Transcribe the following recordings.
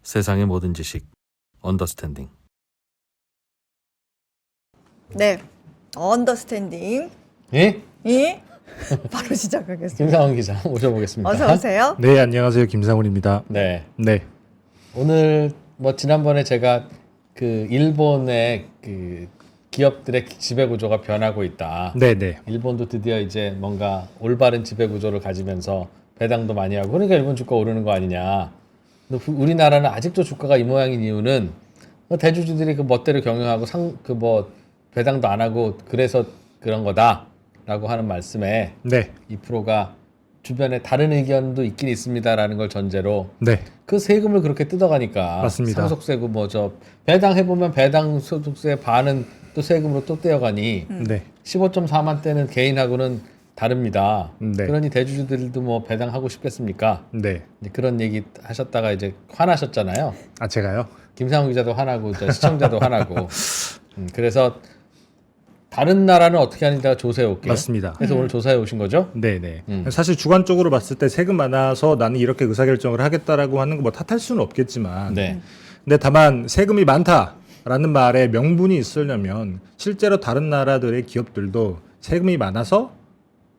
세상의 모든 지식 언더스탠딩. 네, 언더스탠딩. 예? 이 바로 시작하겠습니다. 김상훈 기자 모셔보겠습니다. 어서 오세요. 네, 안녕하세요. 김상훈입니다. 네. 네. 오늘 뭐 지난번에 제가 그 일본의 그 기업들의 지배 구조가 변하고 있다. 네, 네. 일본도 드디어 이제 뭔가 올바른 지배 구조를 가지면서 배당도 많이 하고 그러니까 일본 주가 오르는 거 아니냐. 근데 우리나라는 아직도 주가가 이 모양인 이유는 뭐 대주주들이 그 멋대로 경영하고 배당도 안 하고 그래서 그런 거다라고 하는 말씀에 네. 2%가 주변에 다른 의견도 있긴 있습니다라는 걸 전제로 네. 그 세금을 그렇게 뜯어가니까 맞습니다. 상속세고 뭐 저 배당 해보면 배당 소득세 반은 또 세금으로 또 떼어가니 네. 15.4만 대는 개인하고는 다릅니다. 네. 그러니 대주주들도 뭐 배당하고 싶겠습니까? 네. 이제 그런 얘기 하셨다가 이제 화나셨잖아요. 아, 제가요? 김상훈 기자도 화나고 저 시청자도 화나고 그래서 다른 나라는 어떻게 하는지가 조사해 올게요. 맞습니다. 그래서 오늘 조사해 오신 거죠? 네, 네. 사실 주관적으로 봤을 때 세금 많아서 나는 이렇게 의사결정을 하겠다라고 하는 거 뭐 탓할 수는 없겠지만 네. 근데 다만 세금이 많다라는 말에 명분이 있으려면 실제로 다른 나라들의 기업들도 세금이 많아서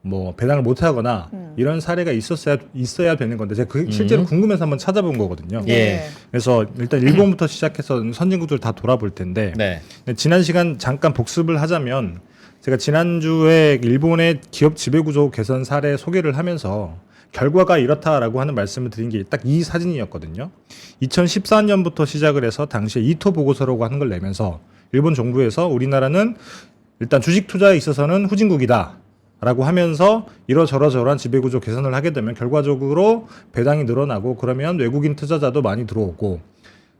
뭐 배당을 못 하거나 이런 사례가 있어야 되는 건데 제가 실제로 궁금해서 한번 찾아본 거거든요. 예. 그래서 일단 일본부터 시작해서 선진국들 다 돌아볼 텐데 네. 지난 시간 잠깐 복습을 하자면 제가 지난주에 일본의 기업 지배구조 개선 사례 소개를 하면서 결과가 이렇다라고 하는 말씀을 드린 게 딱 이 사진이었거든요. 2014년부터 시작을 해서 당시에 이토 보고서라고 하는 걸 내면서 일본 정부에서 우리나라는 일단 주식 투자에 있어서는 후진국이다. 라고 하면서 이러저러저러한 지배구조 개선을 하게 되면 결과적으로 배당이 늘어나고 그러면 외국인 투자자도 많이 들어오고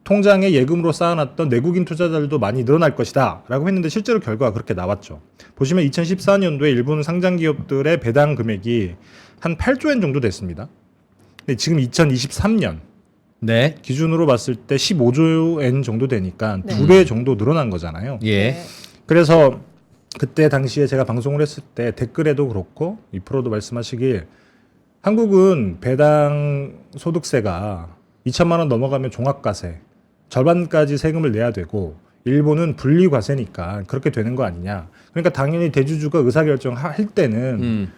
통장에 예금으로 쌓아놨던 내국인 투자자들도 많이 늘어날 것이다 라고 했는데 실제로 결과가 그렇게 나왔죠. 보시면 2014년도에 일본 상장기업들의 배당 금액이 한 8조 엔 정도 됐습니다. 근데 지금 2023년 네. 기준으로 봤을 때 15조 엔 정도 되니까 네. 2배 정도 늘어난 거잖아요. 예. 네. 그래서 그때 당시에 제가 방송을 했을 때 댓글에도 그렇고 2%도 말씀하시길 한국은 배당 소득세가 2천만 원 넘어가면 종합과세 절반까지 세금을 내야 되고 일본은 분리과세니까 그렇게 되는 거 아니냐. 그러니까 당연히 대주주가 의사결정할 때는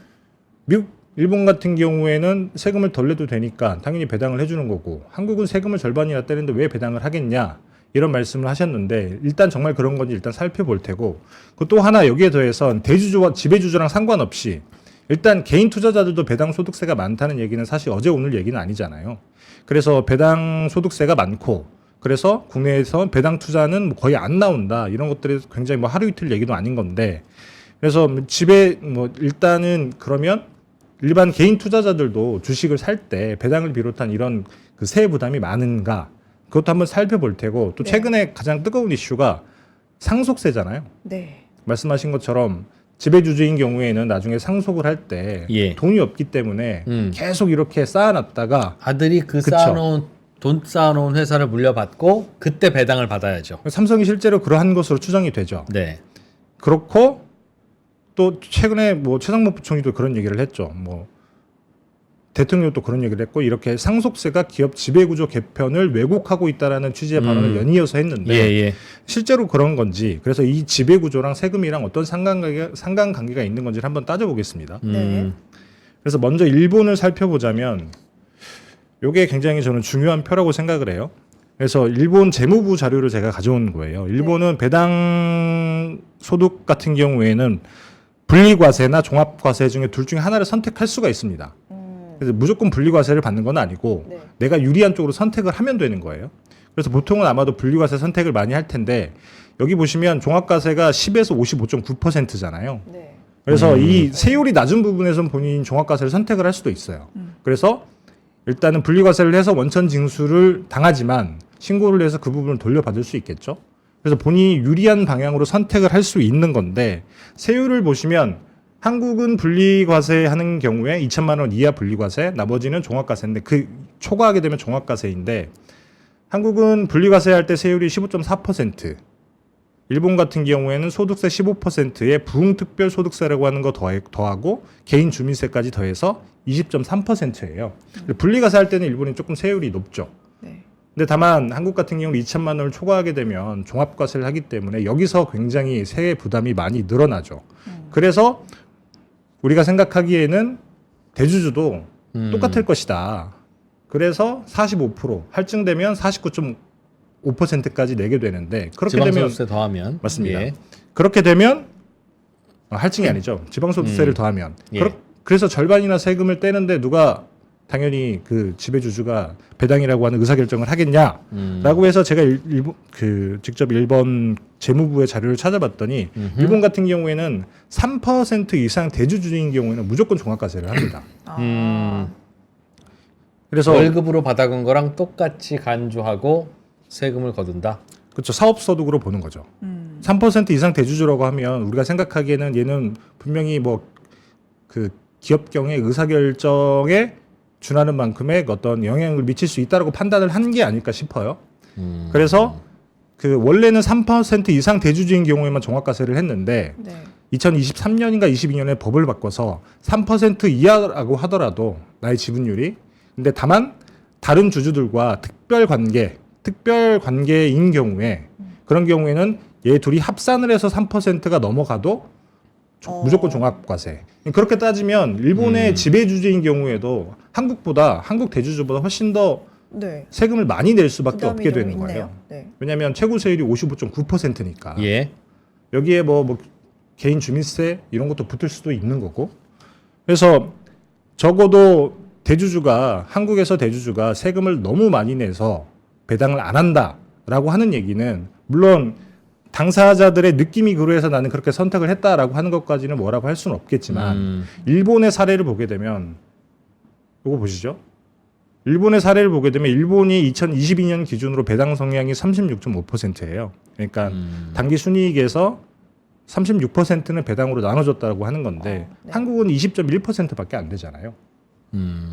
일본 같은 경우에는 세금을 덜 내도 되니까 당연히 배당을 해주는 거고 한국은 세금을 절반이나 떼는데 왜 배당을 하겠냐. 이런 말씀을 하셨는데 일단 정말 그런 건지 일단 살펴볼 테고 또 하나 여기에 더해서 대주주와 지배주주랑 상관없이 일단 개인 투자자들도 배당 소득세가 많다는 얘기는 사실 어제 오늘 얘기는 아니잖아요. 그래서 배당 소득세가 많고 그래서 국내에서 배당 투자는 거의 안 나온다 이런 것들이 굉장히 뭐 하루 이틀 얘기도 아닌 건데 그래서 일단은 그러면 일반 개인 투자자들도 주식을 살 때 배당을 비롯한 이런 그 세액 부담이 많은가? 그것도 한번 살펴볼 테고 또 네. 최근에 가장 뜨거운 이슈가 상속세잖아요. 네. 말씀하신 것처럼 지배주주인 경우에는 나중에 상속을 할 때 예. 돈이 없기 때문에 계속 이렇게 쌓아놨다가 아들이 그 그쵸. 돈 쌓아놓은 회사를 물려받고 그때 배당을 받아야죠. 삼성이 실제로 그러한 것으로 추정이 되죠. 네. 그렇고 또 최근에 뭐 최상목 부총리도 그런 얘기를 했죠. 뭐 대통령도 그런 얘기를 했고 이렇게 상속세가 기업 지배구조 개편을 왜곡하고 있다라는 취지의 발언을 연이어서 했는데 예. 실제로 그런 건지 그래서 이 지배구조랑 세금이랑 어떤 상관관계가 있는 건지를 한번 따져보겠습니다. 네. 그래서 먼저 일본을 살펴보자면 이게 굉장히 저는 중요한 표라고 생각을 해요. 그래서 일본 재무부 자료를 제가 가져온 거예요. 일본은 배당 소득 같은 경우에는 분리과세나 종합과세 중에 둘 중에 하나를 선택할 수가 있습니다. 그래서 무조건 분리과세를 받는 건 아니고 네. 내가 유리한 쪽으로 선택을 하면 되는 거예요. 그래서 보통은 아마도 분리과세 선택을 많이 할 텐데 여기 보시면 종합과세가 10에서 55.9%잖아요. 네. 그래서 이 세율이 낮은 부분에선 본인 종합과세를 선택을 할 수도 있어요. 그래서 일단은 분리과세를 해서 원천 징수를 당하지만 신고를 해서 그 부분을 돌려받을 수 있겠죠. 그래서 본인이 유리한 방향으로 선택을 할 수 있는 건데 세율을 보시면 한국은 분리과세 하는 경우에 2천만 원 이하 분리과세, 나머지는 종합과세인데 그 초과하게 되면 종합과세인데 한국은 분리과세 할 때 세율이 15.4%, 일본 같은 경우에는 소득세 15%에 부흥특별소득세라고 하는 거 더하고 개인 주민세까지 더해서 20.3%예요. 분리과세 할 때는 일본이 조금 세율이 높죠. 네. 근데 다만 한국 같은 경우는 2천만 원을 초과하게 되면 종합과세를 하기 때문에 여기서 굉장히 세액 부담이 많이 늘어나죠. 그래서 우리가 생각하기에는 대주주도 똑같을 것이다. 그래서 45% 할증되면 49.5%까지 내게 되는데 그렇게 되면 지방소득세 더하면 맞습니다. 예. 그렇게 되면 할증이 아니죠. 지방소득세를 더하면 예. 그래서 절반이나 세금을 떼는데 누가 당연히 그 지배주주가 배당이라고 하는 의사결정을 하겠냐라고 해서 제가 직접 일본 재무부의 자료를 찾아봤더니 일본 같은 경우에는 3% 이상 대주주인 경우에는 무조건 종합과세를 합니다. 그래서 월급으로 받아간 거랑 똑같이 간주하고 세금을 거둔다. 그렇죠. 사업소득으로 보는 거죠. 3% 이상 대주주라고 하면 우리가 생각하기에는 얘는 분명히 뭐 그 기업경의 의사결정에 준하는 만큼의 어떤 영향을 미칠 수 있다라고 판단을 한 게 아닐까 싶어요. 그래서 그 원래는 3% 이상 대주주인 경우에만 종합과세를 했는데 네. 2023년인가 22년에 법을 바꿔서 3% 이하라고 하더라도 나의 지분율이 근데 다만 다른 주주들과 특별 관계인 경우에 그런 경우에는 얘 둘이 합산을 해서 3%가 넘어가도 무조건 종합과세. 그렇게 따지면 일본의 지배주주인 경우에도 한국 대주주보다 훨씬 더 네. 세금을 많이 낼 수밖에 부담이 없게 좀 되는 있네요. 거예요. 네. 왜냐하면 최고 세율이 55.9%니까. 예. 여기에 뭐 개인 주민세 이런 것도 붙을 수도 있는 거고. 그래서 적어도 한국에서 대주주가 세금을 너무 많이 내서 배당을 안 한다라고 하는 얘기는 물론 당사자들의 느낌이 그러해서 나는 그렇게 선택을 했다라고 하는 것까지는 뭐라고 할 수는 없겠지만 일본의 사례를 보게 되면 이거 보시죠. 일본의 사례를 보게 되면 일본이 2022년 기준으로 배당 성향이 36.5%예요. 그러니까 단기 순이익에서 36%는 배당으로 나눠줬다고 하는 건데 네. 한국은 20.1%밖에 안 되잖아요.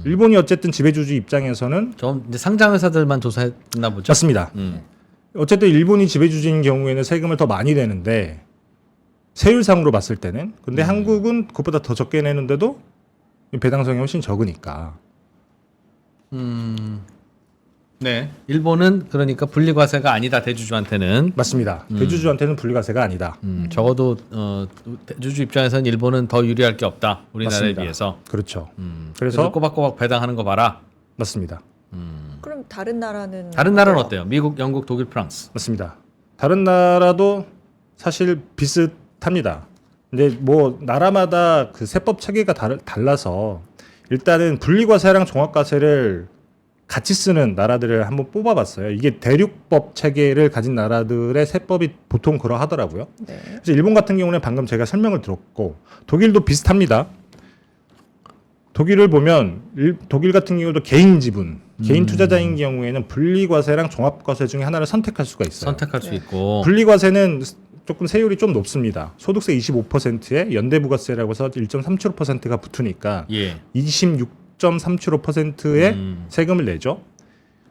일본이 어쨌든 지배주주 입장에서는 좀 이제 상장 회사들만 조사했나 보죠. 맞습니다. 어쨌든 일본이 지배주주인 경우에는 세금을 더 많이 내는데 세율상으로 봤을 때는 근데 한국은 그것보다 더 적게 내는데도 배당 성향이 훨씬 적으니까 네. 일본은 그러니까 분리과세가 아니다 대주주한테는. 맞습니다. 대주주한테는 분리과세가 아니다. 적어도 대주주 입장에서는 일본은 더 유리할 게 없다. 우리나라에 맞습니다. 비해서. 그렇죠. 그래서 그래서 꼬박꼬박 배당하는 거 봐라. 맞습니다. 그럼 다른 나라는 어때요? 미국, 영국, 독일, 프랑스. 맞습니다. 다른 나라도 사실 비슷합니다. 근데 뭐 나라마다 그 세법 체계가 달라서 일단은 분리과세랑 종합과세를 같이 쓰는 나라들을 한번 뽑아봤어요. 이게 대륙법 체계를 가진 나라들의 세법이 보통 그러하더라고요. 네. 그래서 일본 같은 경우는 방금 제가 설명을 들었고 독일도 비슷합니다. 독일을 보면 독일 같은 경우도 개인 지분, 개인 투자자인 경우에는 분리과세랑 종합과세 중에 하나를 선택할 수가 있어요. 선택할 수 있고. 분리과세는 조금 세율이 좀 높습니다. 소득세 25%에 연대부가세라고 해서 1.375%가 붙으니까 예. 26.375%의 세금을 내죠.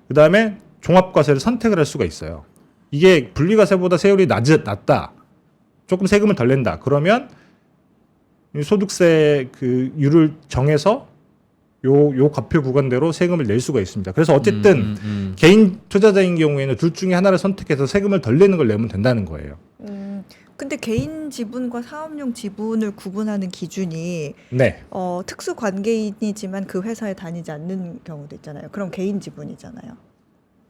그다음에 종합과세를 선택을 할 수가 있어요. 이게 분리과세보다 세율이 낮다. 조금 세금을 덜 낸다. 그러면 소득세 그 율을 정해서 요 과표 구간대로 세금을 낼 수가 있습니다. 그래서 어쨌든 개인 투자자인 경우에는 둘 중에 하나를 선택해서 세금을 덜 내는 걸 내면 된다는 거예요. 근데 개인 지분과 사업용 지분을 구분하는 기준이 네. 특수 관계인이지만 그 회사에 다니지 않는 경우도 있잖아요. 그럼 개인 지분이잖아요.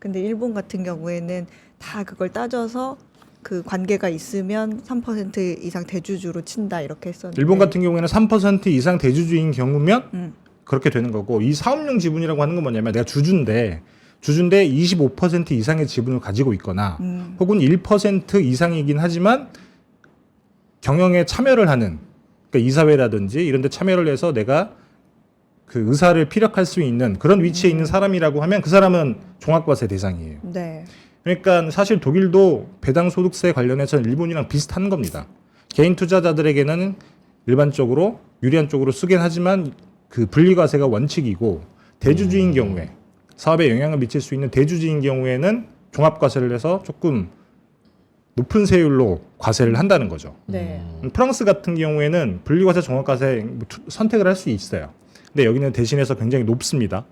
근데 일본 같은 경우에는 다 그걸 따져서 그 관계가 있으면 3% 이상 대주주로 친다 이렇게 했었는데 일본 같은 경우에는 3% 이상 대주주인 경우면 그렇게 되는 거고 이 사업용 지분이라고 하는 건 뭐냐면 내가 주주인데 25% 이상의 지분을 가지고 있거나 혹은 1% 이상이긴 하지만 경영에 참여를 하는 그러니까 이사회라든지 이런 데 참여를 해서 내가 그 의사를 피력할 수 있는 그런 위치에 있는 사람이라고 하면 그 사람은 종합과세 대상이에요. 네. 그러니까 사실 독일도 배당 소득세 관련해서 일본이랑 비슷한 겁니다. 개인 투자자들에게는 일반적으로 유리한 쪽으로 쓰긴 하지만 그 분리과세가 원칙이고 대주주인 경우에 사업에 영향을 미칠 수 있는 대주주인 경우에는 종합과세를 해서 조금 높은 세율로 과세를 한다는 거죠. 네. 프랑스 같은 경우에는 분리과세, 종합과세 선택을 할 수 있어요. 근데 여기는 대신해서 굉장히 높습니다.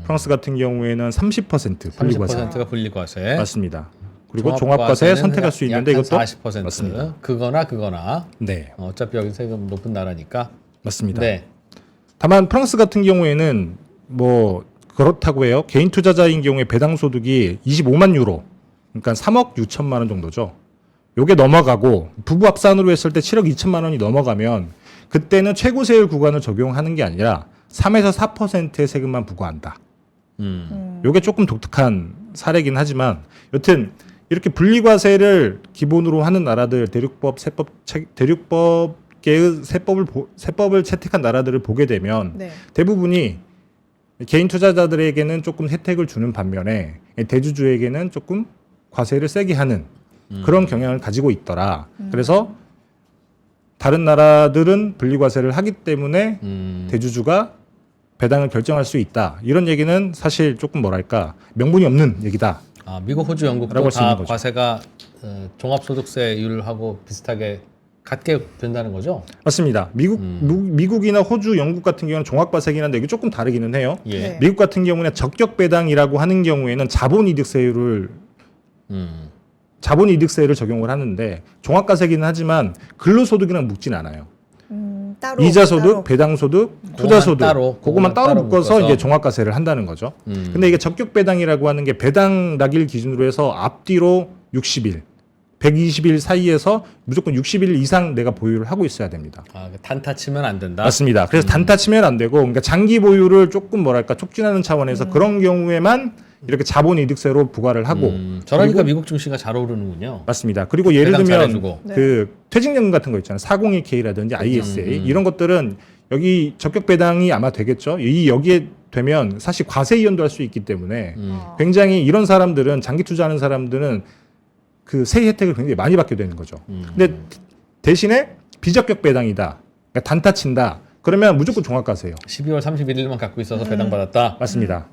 프랑스 같은 경우에는 30% 분리과세 30%가 분리과세. 맞습니다. 그리고 종합과세 선택할 수 있는데 약 이것도 40%. 맞습니다. 그거나. 네, 어차피 여기 세금 높은 나라니까. 맞습니다. 네. 다만 프랑스 같은 경우에는 뭐 그렇다고 해요. 개인 투자자인 경우에 배당 소득이 25만 유로, 그러니까 3억 6천만 원 정도죠. 요게 넘어가고 부부 합산으로 했을 때 7억 2천만 원이 넘어가면 그때는 최고 세율 구간을 적용하는 게 아니라 3에서 4%의 세금만 부과한다. 요게 조금 독특한 사례긴 하지만 여튼 이렇게 분리과세를 기본으로 하는 나라들 대륙법계의 세법을 채택한 나라들을 보게 되면 네. 대부분이 개인 투자자들에게는 조금 혜택을 주는 반면에 대주주에게는 조금 과세를 세게 하는 그런 경향을 가지고 있더라. 그래서 다른 나라들은 분리과세를 하기 때문에 대주주가 배당을 결정할 수 있다. 이런 얘기는 사실 조금 뭐랄까 명분이 없는 얘기다. 아, 미국, 호주, 영국도 라고 할수 다 있는 거죠. 과세가 종합소득세율하고 비슷하게 같게 된다는 거죠? 맞습니다. 미국이나 호주, 영국 같은 경우는 종합과세긴 한데 이게 조금 다르기는 해요. 예. 네. 미국 같은 경우는 적격배당이라고 하는 경우에는 자본이득세를 적용을 하는데 종합과세기는 하지만 근로소득이랑 묶진 않아요. 따로 이자소득, 따로. 배당소득, 투자소득 그것만 그거만 따로 따로 묶어서 묶어서. 이제 종합과세를 한다는 거죠. 근데 이게 적격배당이라고 하는 게 배당 낙일 기준으로 해서 앞뒤로 60일, 120일 사이에서 무조건 60일 이상 내가 보유를 하고 있어야 됩니다. 아, 단타 치면 안 된다. 맞습니다. 그래서 단타 치면 안 되고, 그러니까 장기 보유를 조금 뭐랄까 촉진하는 차원에서 그런 경우에만 이렇게 자본이득세로 부과를 하고. 저러니까 그리고- 미국 증시가 잘 오르는군요. 맞습니다. 그리고 예를 배당 들면 잘해주고. 그 퇴직연금 같은 거 있잖아요. 401k라든지 ISA 이런 것들은 여기 적격 배당이 아마 되겠죠. 여기에 되면 사실 과세 이연도 할 수 있기 때문에 굉장히 이런 사람들은 장기 투자하는 사람들은 그 세희 혜택을 굉장히 많이 받게 되는 거죠. 근데 대신에 비적격 배당이다. 그러니까 단타 친다. 그러면 무조건 종합과세예요. 12월 31일만 갖고 있어서 배당 받았다. 맞습니다.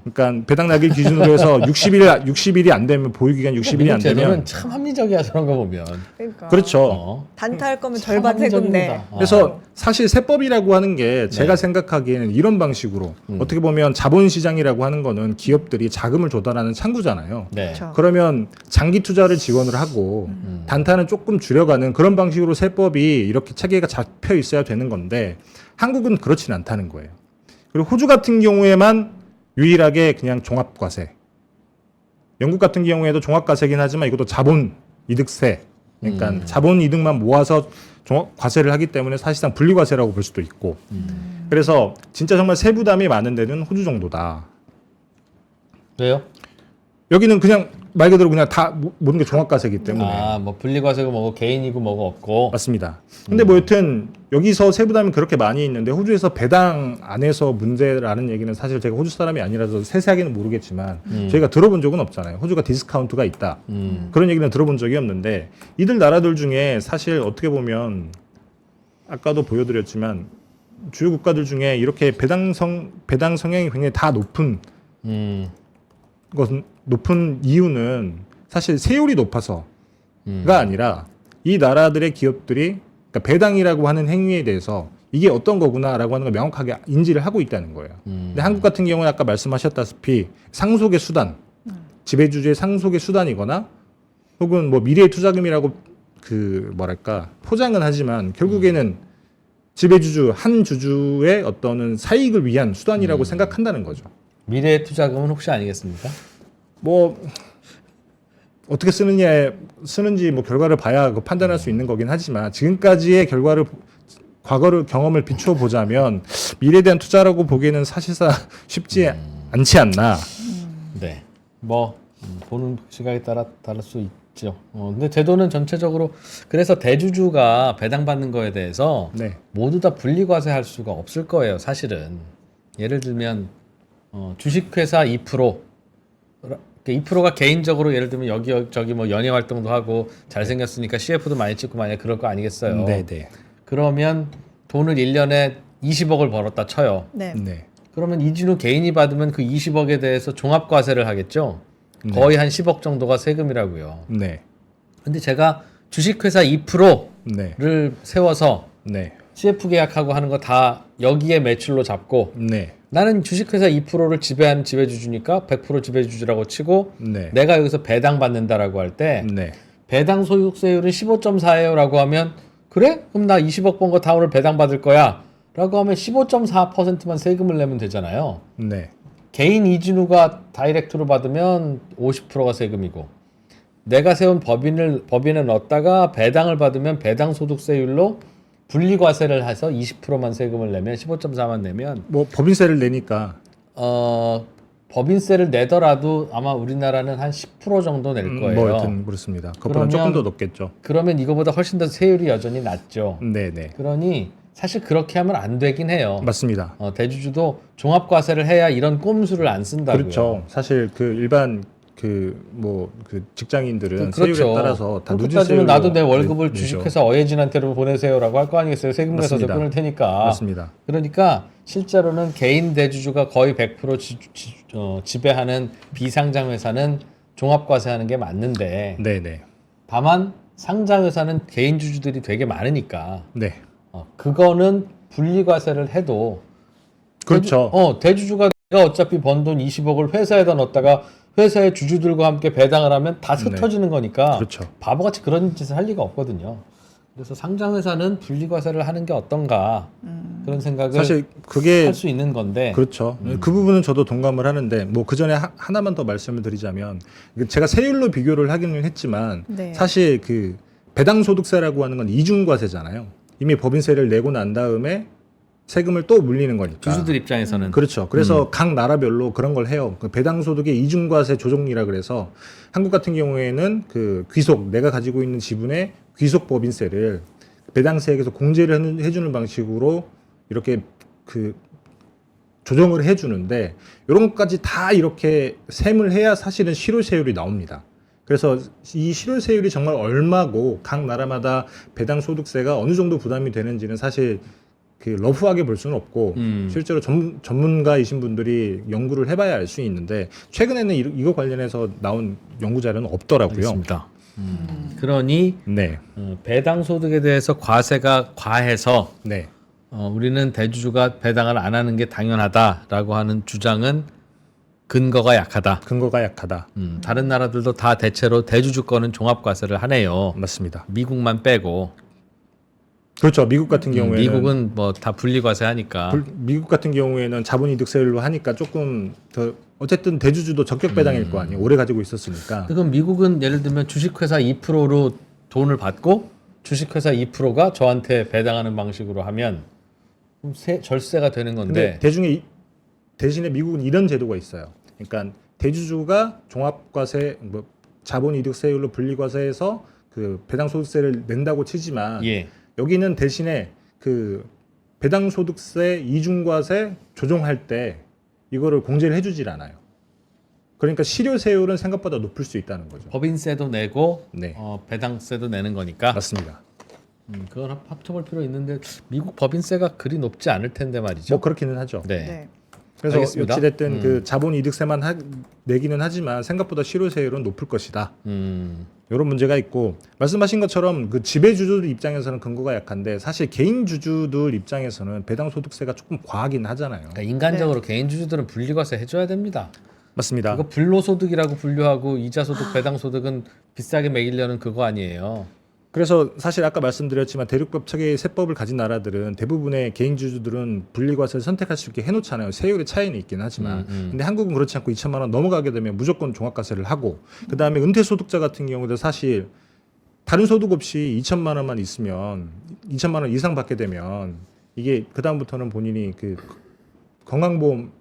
그러니까 배당 낙일 기준으로 해서 60일이 안 되면 보유 기간 60일이 안 미국 제도는 되면 참 합리적이야 저런 거 보면. 그러니까. 그렇죠. 어. 단타할 거면 참 절반 세금 내. 합리적입니다. 그래서 사실 세법이라고 하는 게 제가 네. 생각하기에는 이런 방식으로 어떻게 보면 자본시장이라고 하는 거는 기업들이 자금을 조달하는 창구잖아요. 네. 그렇죠. 그러면 장기 투자를 지원을 하고 단타는 조금 줄여가는 그런 방식으로 세법이 이렇게 체계가 잡혀 있어야 되는 건데 한국은 그렇지는 않다는 거예요. 그리고 호주 같은 경우에만 유일하게 그냥 종합과세. 영국 같은 경우에도 종합과세긴 하지만 이것도 자본이득세. 그러니까 자본이득만 모아서 과세를 하기 때문에 사실상 분리과세라고 볼 수도 있고. 그래서 진짜 정말 세부담이 많은 데는 호주 정도다. 왜요? 여기는 그냥 말 그대로 그냥 다 모든 게 종합과세이기 때문에. 아, 뭐 분리과세고 뭐고 개인이고 뭐고 없고. 맞습니다. 근데 뭐 여튼 여기서 세부담이 그렇게 많이 있는데 호주에서 배당 안에서 문제라는 얘기는 사실 제가 호주 사람이 아니라서 세세하게는 모르겠지만 저희가 들어본 적은 없잖아요. 호주가 디스카운트가 있다. 그런 얘기는 들어본 적이 없는데 이들 나라들 중에 사실 어떻게 보면 아까도 보여드렸지만 주요 국가들 중에 이렇게 배당 성향이 굉장히 다 높은 것은 높은 이유는 사실 세율이 높아서가 아니라 이 나라들의 기업들이 그러니까 배당이라고 하는 행위에 대해서 이게 어떤 거구나라고 하는 걸 명확하게 인지를 하고 있다는 거예요. 근데 한국 같은 경우는 아까 말씀하셨다시피 상속의 수단, 지배주주의 상속의 수단이거나 혹은 뭐 미래의 투자금이라고 그 뭐랄까 포장은 하지만 결국에는 지배주주 한 주주의 어떤 사익을 위한 수단이라고 생각한다는 거죠. 미래 투자금은 혹시 아니겠습니까? 뭐 어떻게 쓰는지 뭐 결과를 봐야 그 판단할 수 있는 거긴 하지만 지금까지의 과거를 경험을 비추어 보자면 미래에 대한 투자라고 보기에는 사실상 쉽지 않지 않나. 네. 뭐 보는 시각에 따라 다를 수 있죠. 근데 제도는 전체적으로 그래서 대주주가 배당받는 거에 대해서 네, 모두 다 분리과세할 수가 없을 거예요. 사실은 예를 들면 주식회사 2%, 2%가 개인적으로 예를 들면 여기 저기 뭐 연예 활동도 하고 잘생겼으니까 CF도 많이 찍고 만약 그럴 거 아니겠어요. 네, 네, 그러면 돈을 1년에 20억을 벌었다 쳐요. 네. 네, 그러면 이진우 개인이 받으면 그 20억에 대해서 종합과세를 하겠죠. 거의 한 10억 정도가 세금이라고요. 네, 근데 제가 주식회사 2%를 네, 세워서 네, CF 계약하고 하는 거 다 여기에 매출로 잡고 네, 나는 주식회사 2%를 지배하는 지배주주니까 100% 지배주주라고 치고 네. 내가 여기서 배당 받는다라고 할 때 네. 배당 소득세율은 15.4예요라고 하면 그래? 그럼 나 20억 번 거 다 오늘 배당 받을 거야 라고 하면 15.4%만 세금을 내면 되잖아요. 네. 개인 이진우가 다이렉트로 받으면 50%가 세금이고 내가 세운 법인에 넣었다가 배당을 받으면 배당 소득세율로 분리과세를 해서 20%만 세금을 내면 15.4만 내면 뭐 법인세를 내니까 법인세를 내더라도 아마 우리나라는 한 10% 정도 낼 거예요. 뭐 여튼 그렇습니다. 그것보다 조금 더 높겠죠. 그러면 이거보다 훨씬 더 세율이 여전히 낮죠. 네네. 그러니 사실 그렇게 하면 안 되긴 해요. 맞습니다. 대주주도 종합과세를 해야 이런 꼼수를 안 쓴다고요. 그렇죠. 사실 그 일반 그 직장인들은 그렇죠. 세율에 따라서 다 그렇게 누진 따지면 세율로 나도 내 월급을 내죠. 주식회사 어예진한테로 보내세요라고 할 거 아니겠어요. 세금 내서 맞습니다. 끊을 테니까. 맞습니다. 그러니까 실제로는 개인 대주주가 거의 100% 지배하는 비상장 회사는 종합과세하는 게 맞는데 네네. 다만 상장 회사는 개인 주주들이 되게 많으니까 네. 그거는 분리과세를 해도 그렇죠. 대주주가 내가 어차피 번 돈 20억을 회사에다 넣었다가 회사의 주주들과 함께 배당을 하면 다 흩어지는 거니까 그렇죠. 바보같이 그런 짓을 할 리가 없거든요. 그래서 상장 회사는 분리과세를 하는 게 어떤가 그런 생각을 사실 그게 할 수 있는 건데 그렇죠. 그 부분은 저도 동감을 하는데 뭐 그 전에 하나만 더 말씀을 드리자면 제가 세율로 비교를 하기는 했지만 네. 사실 그 배당 소득세라고 하는 건 이중과세잖아요. 이미 법인세를 내고 난 다음에 세금을 또 물리는 거니까. 주주들 입장에서는 그렇죠. 그래서 각 나라별로 그런 걸 해요. 그 배당 소득의 이중과세 조정이라 그래서 한국 같은 경우에는 그 귀속 내가 가지고 있는 지분의 귀속 법인세를 배당세액에서 공제를 해주는 방식으로 이렇게 그 조정을 해주는데 이런 것까지 다 이렇게 셈을 해야 사실은 실효세율이 나옵니다. 그래서 이 실효세율이 정말 얼마고 각 나라마다 배당 소득세가 어느 정도 부담이 되는지는 사실 그 러프하게 볼 수는 없고 실제로 전문가이신 분들이 연구를 해봐야 알 수 있는데 최근에는 이거 관련해서 나온 연구 자료는 없더라고요. 알겠습니다. 그러니 네, 배당 소득에 대해서 과세가 과해서 네, 우리는 대주주가 배당을 안 하는 게 당연하다라고 하는 주장은 근거가 약하다. 근거가 약하다. 다른 나라들도 다 대체로 대주주 거는 종합과세를 하네요. 맞습니다. 미국만 빼고. 그렇죠. 미국 같은 경우에는 미국은 뭐 다 분리과세 하니까. 미국 같은 경우에는 자본이득세율로 하니까 조금 더 어쨌든 대주주도 적격 배당일 거 아니에요. 오래 가지고 있었으니까. 그럼 미국은 예를 들면 주식회사 2%로 돈을 받고 주식회사 2%가 저한테 배당하는 방식으로 하면 그럼 절세가 되는 건데. 근데 대신에 미국은 이런 제도가 있어요. 그러니까 대주주가 종합과세, 뭐 자본이득세율로 분리과세해서 그 배당소득세를 낸다고 치지만 예. 여기는 대신에 그 배당소득세 이중과세 조정할 때 이거를 공제를 해주질 않아요. 그러니까 실효세율은 생각보다 높을 수 있다는 거죠. 법인세도 내고 네. 배당세도 내는 거니까. 맞습니다. 그건 합쳐볼 필요 있는데 미국 법인세가 그리 높지 않을 텐데 말이죠. 뭐 그렇기는 하죠. 네. 네. 그래서 알겠습니다. 어찌됐든 그 자본이득세만 내기는 하지만 생각보다 실효세율은 높을 것이다. 이런 문제가 있고 말씀하신 것처럼 그 지배주주들 입장에서는 근거가 약한데 사실 개인 주주들 입장에서는 배당 소득세가 조금 과하긴 하잖아요. 그러니까 인간적으로 개인 주주들은 분리과세 해줘야 됩니다. 맞습니다. 그거 불로소득이라고 분류하고 이자소득, 배당소득은 비싸게 매기려는 그거 아니에요. 그래서 사실 아까 말씀드렸지만 대륙법 체계의 세법을 가진 나라들은 대부분의 개인 주주들은 분리과세를 선택할 수 있게 해놓잖아요. 세율의 차이는 있긴 하지만. 근데 한국은 그렇지 않고 2천만 원 넘어가게 되면 무조건 종합과세를 하고 그다음에 은퇴소득자 같은 경우도 사실 다른 소득 없이 2천만 원만 있으면 2천만 원 이상 받게 되면 이게 그다음부터는 본인이 그 건강보험료도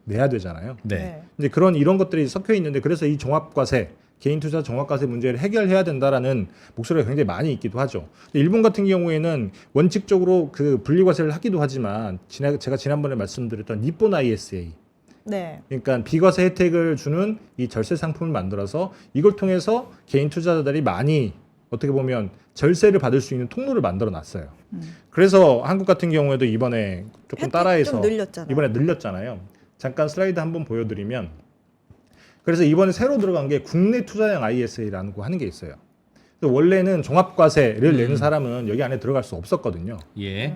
내야 되잖아요. 네. 이제 이런 것들이 섞여 있는데 그래서 이 종합과세 개인 투자 종합과세 문제를 해결해야 된다라는 목소리가 굉장히 많이 있기도 하죠. 일본 같은 경우에는 원칙적으로 그 분리과세를 하기도 하지만 제가 지난번에 말씀드렸던 니폰 ISA 네. 그러니까 비과세 혜택을 주는 이 절세 상품을 만들어서 이걸 통해서 개인 투자자들이 많이 어떻게 보면 절세를 받을 수 있는 통로를 만들어 놨어요. 그래서 한국 같은 경우에도 이번에 조금 혜택 따라해서 좀 늘렸잖아요. 이번에 늘렸잖아요. 잠깐 슬라이드 한번 보여드리면 그래서 이번에 새로 들어간 게 국내 투자형 ISA라는 거 하는 게 있어요. 원래는 종합과세를 내는 사람은 여기 안에 들어갈 수 없었거든요. 예.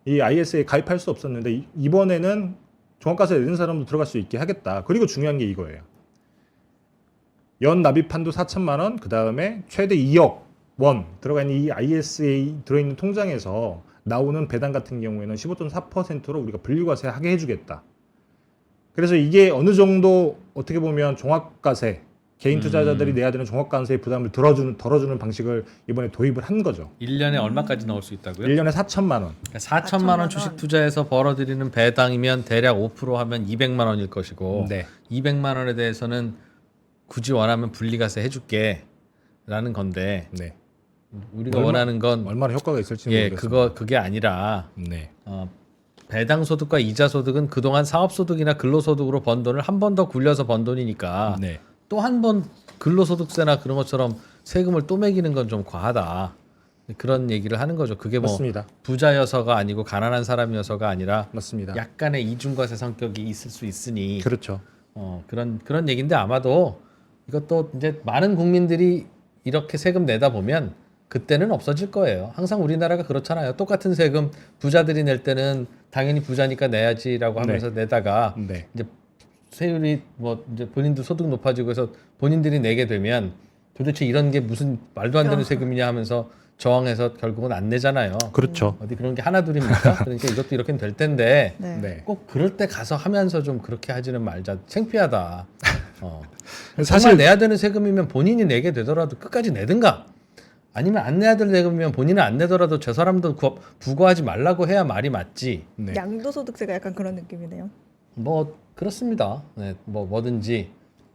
이 ISA에 가입할 수 없었는데 이번에는 종합과세 내는 사람도 들어갈 수 있게 하겠다. 그리고 중요한 게 이거예요. 연 납입한도 4천만 원, 그 다음에 최대 2억 원 들어가 있는 이 ISA 들어있는 통장에서 나오는 배당 같은 경우에는 15.4%로 우리가 분리과세 하게 해주겠다. 그래서 이게 어느 정도 어떻게 보면 종합과세, 개인 투자자들이 내야 되는 종합과세 부담을 덜어주는 방식을 이번에 도입을 한 거죠. 1년에 얼마까지 넣을 수 있다고요? 1년에 4천만 원. 그러니까 4천만 원 주식 투자해서 벌어들이는 배당이면 대략 5% 하면 200만 원일 것이고 네. 200만 원에 대해서는 굳이 원하면 분리과세 해줄게 라는 건데 네. 우리가 원하는 건 얼마나 효과가 있을지 예, 모르겠습니다. 그게 아니라 네. 배당 소득과 이자 소득은 그동안 사업 소득이나 근로 소득으로 번 돈을 한 번 더 굴려서 번 돈이니까 네. 또 한 번 근로 소득세나 그런 것처럼 세금을 또 매기는 건 좀 과하다. 그런 얘기를 하는 거죠. 그게 뭐 맞습니다. 부자여서가 아니고 가난한 사람이어서가 아니라 맞습니다. 약간의 이중과세 성격이 있을 수 있으니 그렇죠. 그런 얘기인데 아마도 이것도 이제 많은 국민들이 이렇게 세금 내다 보면 그때는 없어질 거예요. 항상 우리나라가 그렇잖아요. 똑같은 세금 부자들이 낼 때는 당연히 부자니까 내야지라고 하면서 내다가 네. 이제 세율이 뭐 이제 본인도 소득 높아지고 해서 본인들이 내게 되면 도대체 이런 게 무슨 말도 안 되는 세금이냐 하면서 저항해서 결국은 안 내잖아요. 그렇죠. 어디 그런 게 하나둘입니까? 그러니까 이것도 이렇게 될 텐데 네. 네. 꼭 그럴 때 가서 하면서 좀 그렇게 하지는 말자. 창피하다. 사실 사실 내야 되는 세금이면 본인이 내게 되더라도 끝까지 내든가 아니면 안 내야 될 세금이면 본인은 안 내더라도 저 사람도 부과하지 말라고 해야 말이 맞지. 네. 양도소득세가 약간 그런 느낌이네요. 뭐 그렇습니다. 네, 뭐든지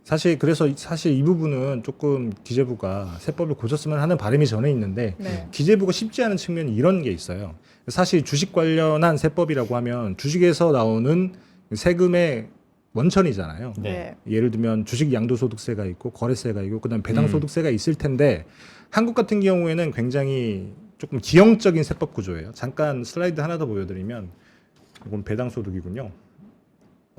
사실 그래서 사실 이 부분은 조금 기재부가 세법을 고쳤으면 하는 바람이 전에 있는데 네. 기재부가 쉽지 않은 측면이 이런 게 있어요. 사실 주식 관련한 세법이라고 하면 주식에서 나오는 세금의 원천이잖아요. 네. 예를 들면 주식 양도소득세가 있고 거래세가 있고 그다음 배당소득세가 있을 텐데 한국 같은 경우에는 굉장히 조금 기형적인 세법 구조예요. 잠깐 슬라이드 하나 더 보여드리면 이건 배당소득이군요.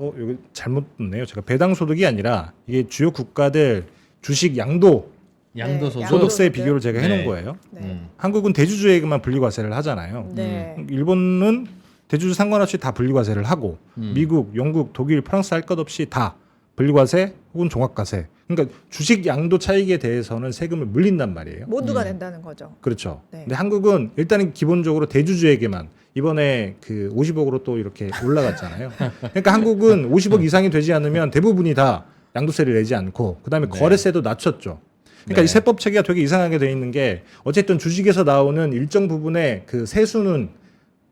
여기 잘못 냈네요. 제가 배당소득이 아니라 이게 주요 국가들 주식 양도 양도소득. 양도- 소득세 양도소득. 비교를 제가 해놓은 네. 거예요. 네. 한국은 대주주에게만 분리과세를 하잖아요. 네. 일본은 대주주 상관없이 다 분리과세를 하고 미국, 영국, 독일, 프랑스 할 것 없이 다 분리과세 혹은 종합과세. 그러니까 주식 양도 차익에 대해서는 세금을 물린단 말이에요. 모두가 낸다는 거죠. 그렇죠. 네. 근데 한국은 일단은 기본적으로 대주주에게만 이번에 그 50억으로 또 이렇게 올라갔잖아요. 그러니까 한국은 50억 이상이 되지 않으면 대부분이 다 양도세를 내지 않고 그다음에 네. 거래세도 낮췄죠. 그러니까 네. 이 세법 체계가 되게 이상하게 돼 있는 게 어쨌든 주식에서 나오는 일정 부분의 그 세수는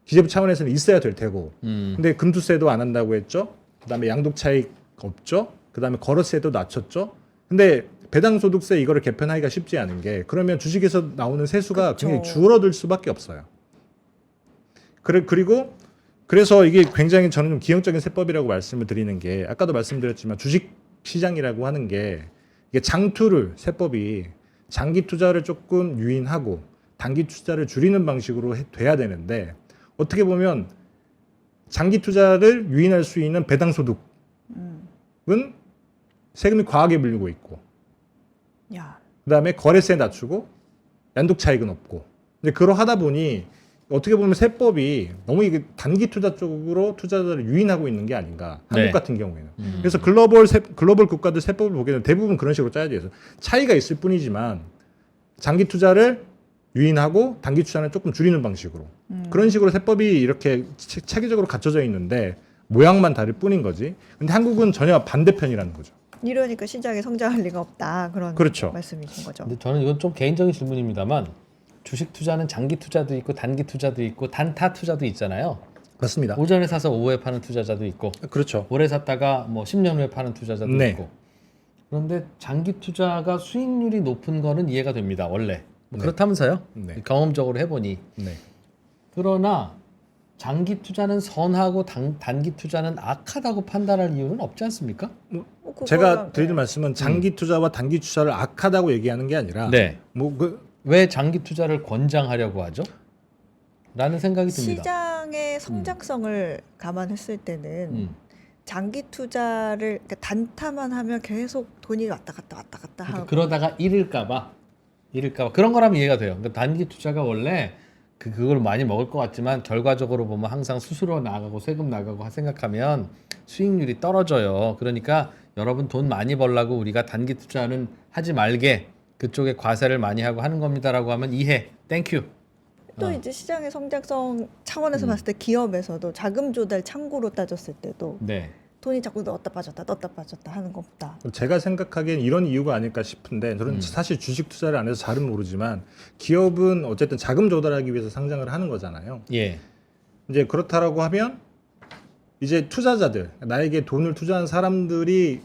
기재부 차원에서는 있어야 될 테고 근데 금투세도 안 한다고 했죠. 그다음에 양도차익 없죠. 그다음에 거래세도 낮췄죠. 근데 배당소득세 이거를 개편하기가 쉽지 않은 게 그러면 주식에서 나오는 세수가 그쵸. 굉장히 줄어들 수밖에 없어요. 그리고 그래서 이게 굉장히 저는 좀 기형적인 세법이라고 말씀을 드리는 게 아까도 말씀드렸지만 주식 시장이라고 하는 게 이게 장투를 세법이 장기 투자를 조금 유인하고 단기 투자를 줄이는 방식으로 돼야 되는데 어떻게 보면 장기 투자를 유인할 수 있는 배당소득은 세금이 과하게 물리고 있고 야. 그다음에 거래세 낮추고 양도 차익은 없고 근데 그러하다 보니 어떻게 보면 세법이 너무 이게 단기 투자 쪽으로 투자자를 유인하고 있는 게 아닌가 한국 네. 같은 경우에는 그래서 글로벌 국가들 세법을 보게 되면 대부분 그런 식으로 짜야 돼서 차이가 있을 뿐이지만 장기 투자를 유인하고 단기 투자는 조금 줄이는 방식으로 그런 식으로 세법이 이렇게 체계적으로 갖춰져 있는데 모양만 다를 뿐인 거지 근데 한국은 전혀 반대편이라는 거죠. 이러니까 시장에 성장할 리가 없다. 그런 그렇죠. 말씀이신 거죠. 근데 저는 이건 좀 개인적인 질문입니다만 주식 투자는 장기 투자도 있고 단기 투자도 있고 단타 투자도 있잖아요. 맞습니다. 오전에 사서 오후에 파는 투자자도 있고 그렇죠. 오래 샀다가 뭐 10년 후에 파는 투자자도 네. 있고 그런데 장기 투자가 수익률이 높은 거는 이해가 됩니다. 원래 뭐 네. 그렇다면서요. 네. 경험적으로 해보니 네. 그러나 장기 투자는 선하고 단기 투자는 악하다고 판단할 이유는 없지 않습니까? 제가 드리는 네. 말씀은 장기 투자와 단기 투자를 악하다고 얘기하는 게 아니라 네. 뭐 왜 장기 투자를 권장하려고 하죠? 라는 생각이 듭니다. 시장의 성장성을 감안했을 때는 음. 장기 투자를 그러니까 단타만 하면 계속 돈이 왔다 갔다 그러니까 하고 그러다가 잃을까봐 그런 거라면 이해가 돼요. 그러니까 단기 투자가 원래 그걸 많이 먹을 것 같지만 결과적으로 보면 항상 수수료 나가고 세금 나가고 생각하면 수익률이 떨어져요. 그러니까 여러분 돈 많이 벌라고 우리가 단기 투자는 하지 말게 그쪽에 과세를 많이 하고 하는 겁니다라고 하면 이해. 땡큐. 또 이제 시장의 성장성 차원에서 봤을 때 기업에서도 자금 조달 창구로 따졌을 때도 네. 돈이 자꾸 넣었다 빠졌다 하는 것보다 제가 생각하기엔 이런 이유가 아닐까 싶은데 저는 사실 주식 투자를 안 해서 잘은 모르지만 기업은 어쨌든 자금 조달하기 위해서 상장을 하는 거잖아요. 예. 이제 그렇다라고 하면 이제 투자자들 나에게 돈을 투자한 사람들이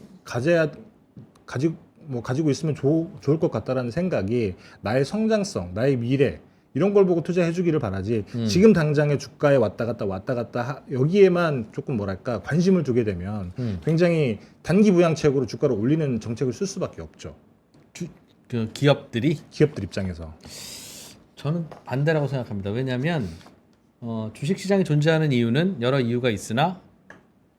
가지고 있으면 좋을 것 같다라는 생각이 나의 성장성, 나의 미래 이런 걸 보고 투자해 주기를 바라지 지금 당장의 주가에 왔다 갔다 여기에만 조금 뭐랄까 관심을 두게 되면 굉장히 단기 부양책으로 주가를 올리는 정책을 쓸 수밖에 없죠. 그 기업들 입장에서. 저는 반대라고 생각합니다. 왜냐하면 주식 시장이 존재하는 이유는 여러 이유가 있으나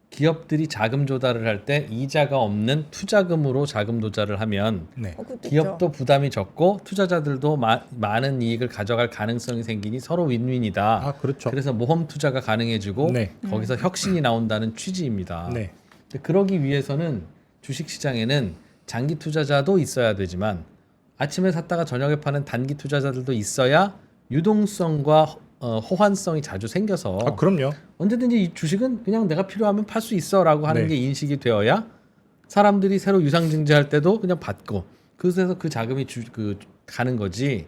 기업들이 자금 조달을 할 때 이자가 없는 투자금으로 자금 조달을 하면 네. 그것도 기업도 있죠. 부담이 적고 투자자들도 많은 이익을 가져갈 가능성이 생기니 서로 윈윈이다. 아 그렇죠. 그래서 모험 투자가 가능해지고 네. 거기서 혁신이 나온다는 취지입니다. 네. 근데 그러기 위해서는 주식 시장에는 장기 투자자도 있어야 되지만 아침에 샀다가 저녁에 파는 단기 투자자들도 있어야 유동성과 호환성이 자주 생겨서 아 그럼요. 언제든지 이 주식은 그냥 내가 필요하면 팔 수 있어라고 하는 네. 게 인식이 되어야 사람들이 새로 유상증자할 때도 그냥 받고 그래서 그 자금이 가는 거지.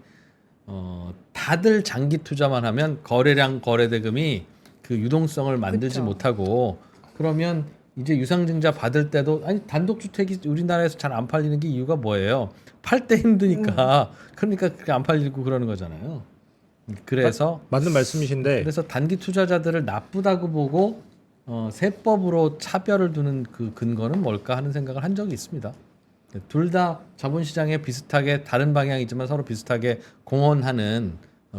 다들 장기 투자만 하면 거래대금이 그 유동성을 만들지 그쵸. 못하고 그러면 이제 유상증자 받을 때도 아니 단독주택이 우리나라에서 잘 안 팔리는 게 이유가 뭐예요? 팔 때 힘드니까 그러니까 그게 안 팔리고 그러는 거잖아요. 그래서 맞는 말씀이신데 그래서 단기 투자자들을 나쁘다고 보고 세법으로 차별을 두는 그 근거는 뭘까 하는 생각을 한 적이 있습니다. 둘 다 자본시장에 비슷하게 다른 방향이지만 서로 비슷하게 공헌하는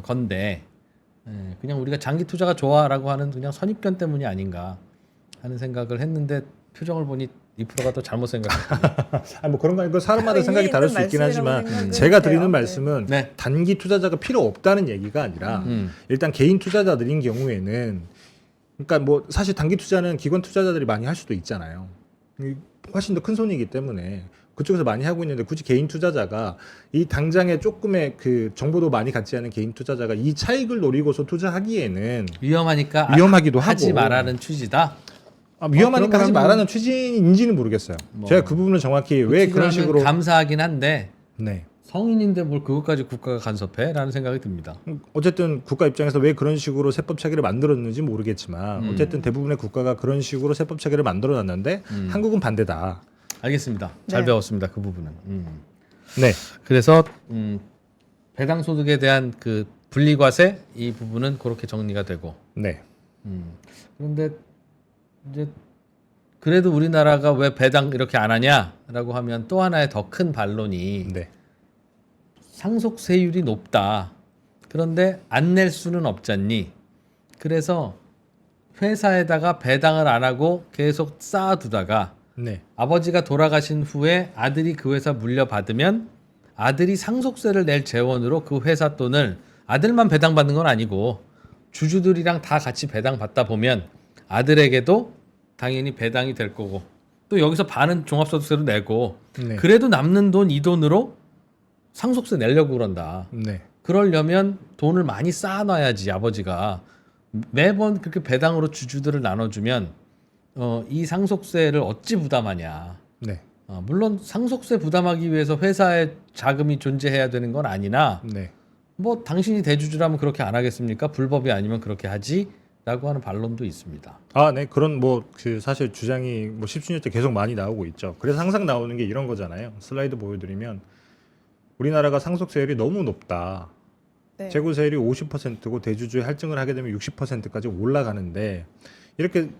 건데 그냥 우리가 장기 투자가 좋아라고 하는 그냥 선입견 때문이 아닌가 하는 생각을 했는데 표정을 보니 2%가 더 잘못 생각했군요. 아니 뭐 그런 거 아니고 사람마다 생각이 다를 수 있긴 하지만 말씀이라고 제가 드리는 생각해요. 말씀은 네. 단기 투자자가 필요 없다는 얘기가 아니라 일단 개인 투자자들인 경우에는 그러니까 뭐 사실 단기 투자는 기관 투자자들이 많이 할 수도 있잖아요. 훨씬 더 큰 손이기 때문에 그쪽에서 많이 하고 있는데 굳이 개인 투자자가 이 당장에 조금의 그 정보도 많이 갖지 않은 개인 투자자가 이 차익을 노리고서 투자하기에는 위험하니까 위험하기도 하지 하고. 말라는 취지다. 위험하니까 그런 하지 거 말라는 취지인지는 모르겠어요. 뭐. 제가 그 부분은 정확히 왜 그런 식으로 감사하긴 한데 네. 성인인데 뭘 그것까지 국가가 간섭해라는 생각이 듭니다. 어쨌든 국가 입장에서 왜 그런 식으로 세법 체계를 만들었는지 모르겠지만 어쨌든 대부분의 국가가 그런 식으로 세법 체계를 만들어놨는데 한국은 반대다. 알겠습니다. 잘 네. 배웠습니다. 그 부분은. 네, 그래서 배당 소득에 대한 그 분리과세 이 부분은 그렇게 정리가 되고. 네, 그런데 이제 그래도 우리나라가 왜 배당 이렇게 안 하냐라고 하면 또 하나의 더 큰 반론이 네, 상속세율이 높다. 그런데 안 낼 수는 없잖니. 그래서 회사에다가 배당을 안 하고 계속 쌓아두다가 네, 아버지가 돌아가신 후에 아들이 그 회사 물려받으면 아들이 상속세를 낼 재원으로 그 회사 돈을 아들만 배당받는 건 아니고 주주들이랑 다 같이 배당받다 보면 아들에게도 당연히 배당이 될 거고 또 여기서 반은 종합소득세로 내고 네, 그래도 남는 돈 이 돈으로 상속세 내려고 그런다. 네, 그러려면 돈을 많이 쌓아놔야지 아버지가 매번 그렇게 배당으로 주주들을 나눠주면 이 상속세를 어찌 부담하냐. 네, 물론 상속세 부담하기 위해서 회사에 자금이 존재해야 되는 건 아니나 네. 뭐 당신이 대주주라면 그렇게 안 하겠습니까? 불법이 아니면 그렇게 하지라고 하는 반론도 있습니다. 네, 그런 뭐 그 사실 주장이 뭐 10주년째 계속 많이 나오고 있죠. 그래서 항상 나오는 게 이런 거잖아요. 슬라이드 보여드리면 우리나라가 상속세율이 너무 높다. 네. 재고세율이 50%고 대주주의 할증을 하게 되면 60%까지 올라가는데 이렇게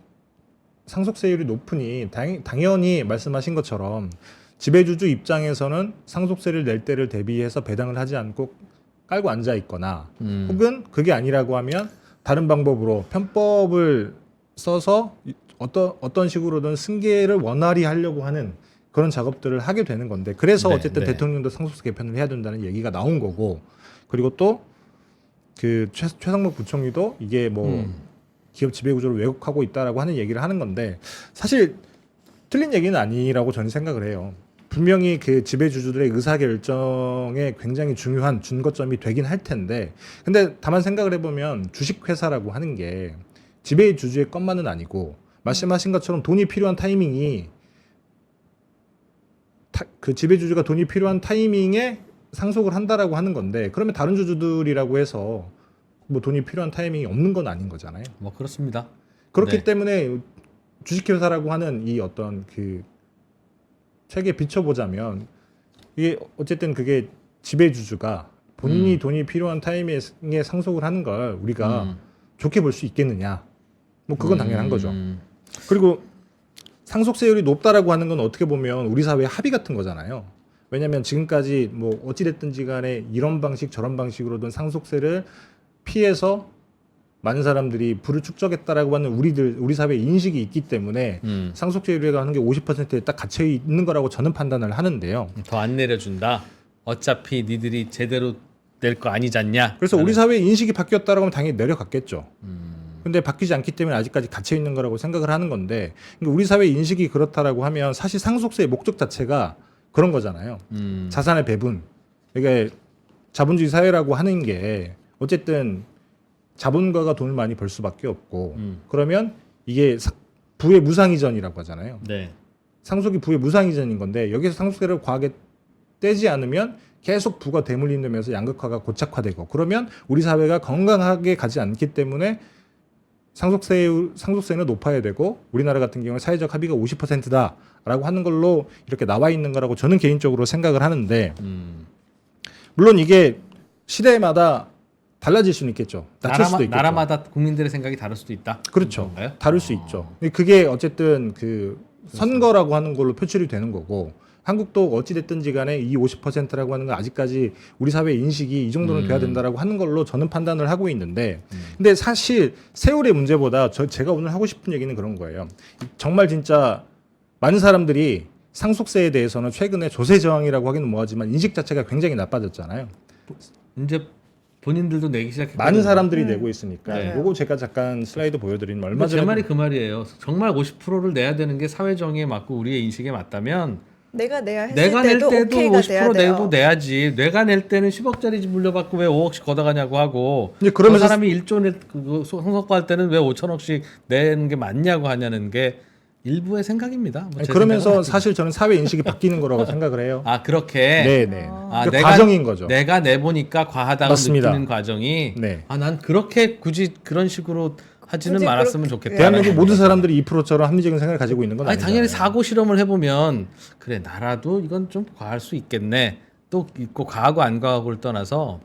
상속세율이 높으니 당연히 말씀하신 것처럼 지배주주 입장에서는 상속세를 낼 때를 대비해서 배당을 하지 않고 깔고 앉아 있거나 혹은 그게 아니라고 하면 다른 방법으로 편법을 써서 어떤 식으로든 승계를 원활히 하려고 하는 그런 작업들을 하게 되는 건데 그래서 네, 어쨌든 네. 대통령도 상속세 개편을 해야 된다는 얘기가 나온 거고 그리고 또 그 최상목 부총리도 이게 뭐 기업 지배 구조를 왜곡하고 있다라고 하는 얘기를 하는 건데 사실 틀린 얘기는 아니라고 저는 생각을 해요. 분명히 그 지배주주들의 의사결정에 굉장히 중요한 준거점이 되긴 할 텐데 근데 다만 생각을 해보면 주식회사라고 하는 게 지배주주의 것만은 아니고 말씀하신 것처럼 돈이 필요한 타이밍이 그 지배주주가 돈이 필요한 타이밍에 상속을 한다라고 하는 건데 그러면 다른 주주들이라고 해서 뭐 돈이 필요한 타이밍이 없는 건 아닌 거잖아요. 뭐 그렇습니다. 그렇기 네. 때문에 주식회사라고 하는 이 어떤 그 책에 비춰보자면 이게 어쨌든 그게 지배주주가 본인이 돈이 필요한 타이밍에 상속을 하는 걸 우리가 좋게 볼 수 있겠느냐? 뭐 그건 당연한 거죠. 그리고 상속세율이 높다라고 하는 건 어떻게 보면 우리 사회의 합의 같은 거잖아요. 왜냐하면 지금까지 뭐 어찌됐든지 간에 이런 방식 저런 방식으로든 상속세를 피해서 많은 사람들이 부를 축적했다라고 하는 우리 사회의 인식이 있기 때문에 상속세율이라고 하는 게 50%에 딱 갇혀 있는 거라고 저는 판단을 하는데요. 더 안 내려준다. 어차피 니들이 제대로 낼 거 아니잖냐. 그래서 우리 사회의 인식이 바뀌었다라고 하면 당연히 내려갔겠죠. 근데 바뀌지 않기 때문에 아직까지 갇혀 있는 거라고 생각을 하는 건데 그러니까 우리 사회 인식이 그렇다라고 하면 사실 상속세의 목적 자체가 그런 거잖아요. 자산의 배분. 그러니까 자본주의 사회라고 하는 게 어쨌든 자본가가 돈을 많이 벌 수밖에 없고 그러면 이게 부의 무상이전이라고 하잖아요. 네. 상속이 부의 무상이전인 건데 여기서 상속세를 과하게 떼지 않으면 계속 부가 대물림되면서 양극화가 고착화되고 그러면 우리 사회가 건강하게 가지 않기 때문에 상속세는 높아야 되고 우리나라 같은 경우는 사회적 합의가 50%다라고 하는 걸로 이렇게 나와 있는 거라고 저는 개인적으로 생각을 하는데 물론 이게 시대마다 달라질 수는 있겠죠. 낮출 수도 있겠죠. 나라마다 국민들의 생각이 다를 수도 있다. 그렇죠. 그런가요? 다를 수 있죠. 그게 어쨌든 그 선거라고 하는 걸로 표출이 되는 거고 한국도 어찌됐든지 간에 이 50%라고 하는 건 아직까지 우리 사회의 인식이 이 정도는 돼야 된다라고 하는 걸로 저는 판단을 하고 있는데 근데 사실 세월의 문제보다 제가 오늘 하고 싶은 얘기는 그런 거예요. 정말 진짜 많은 사람들이 상속세에 대해서는 최근에 조세 저항이라고 하기는 뭐하지만 인식 자체가 굉장히 나빠졌잖아요. 이제 본인들도 내기 시작했고 많은 사람들이 내고 있으니까 네. 요거 제가 잠깐 슬라이드 보여드리면 얼마 제 전에 말이 그 말이에요. 정말 50%를 내야 되는 게 사회 정의에 맞고 우리의 인식에 맞다면 내가 내야 했을 내가 낼 때도 때도 오케이가 돼야 50% 돼요. 내도 내야지. 내가 낼 때는 10억짜리 집 물려받고 왜 5억씩 걷어가냐고 하고 이제 그 그러면서 사람이 1조 상속할 때는 왜 5천억씩 내는 게 맞냐고 하냐는 게 일부의 생각입니다. 뭐제 그러면서 생각은 사실 저는 사회 인식이 바뀌는 거라고 생각을 해요. 아 그렇게 네네. 아, 그 과정인 거죠. 내가 내보니까 과하다고 맞습니다. 느끼는 과정이 네. 아 난 그렇게 굳이 그런 식으로 하지는 굳이 말았으면 그렇게- 좋겠다. 대한민국 모든 사람들이 2%처럼 합리적인 생각을 가지고 있는 건 아니 아니잖아요. 당연히 사고 실험을 해보면 그래 나라도 이건 좀 과할 수 있겠네. 또 있고 과하고 안 과하고를 떠나서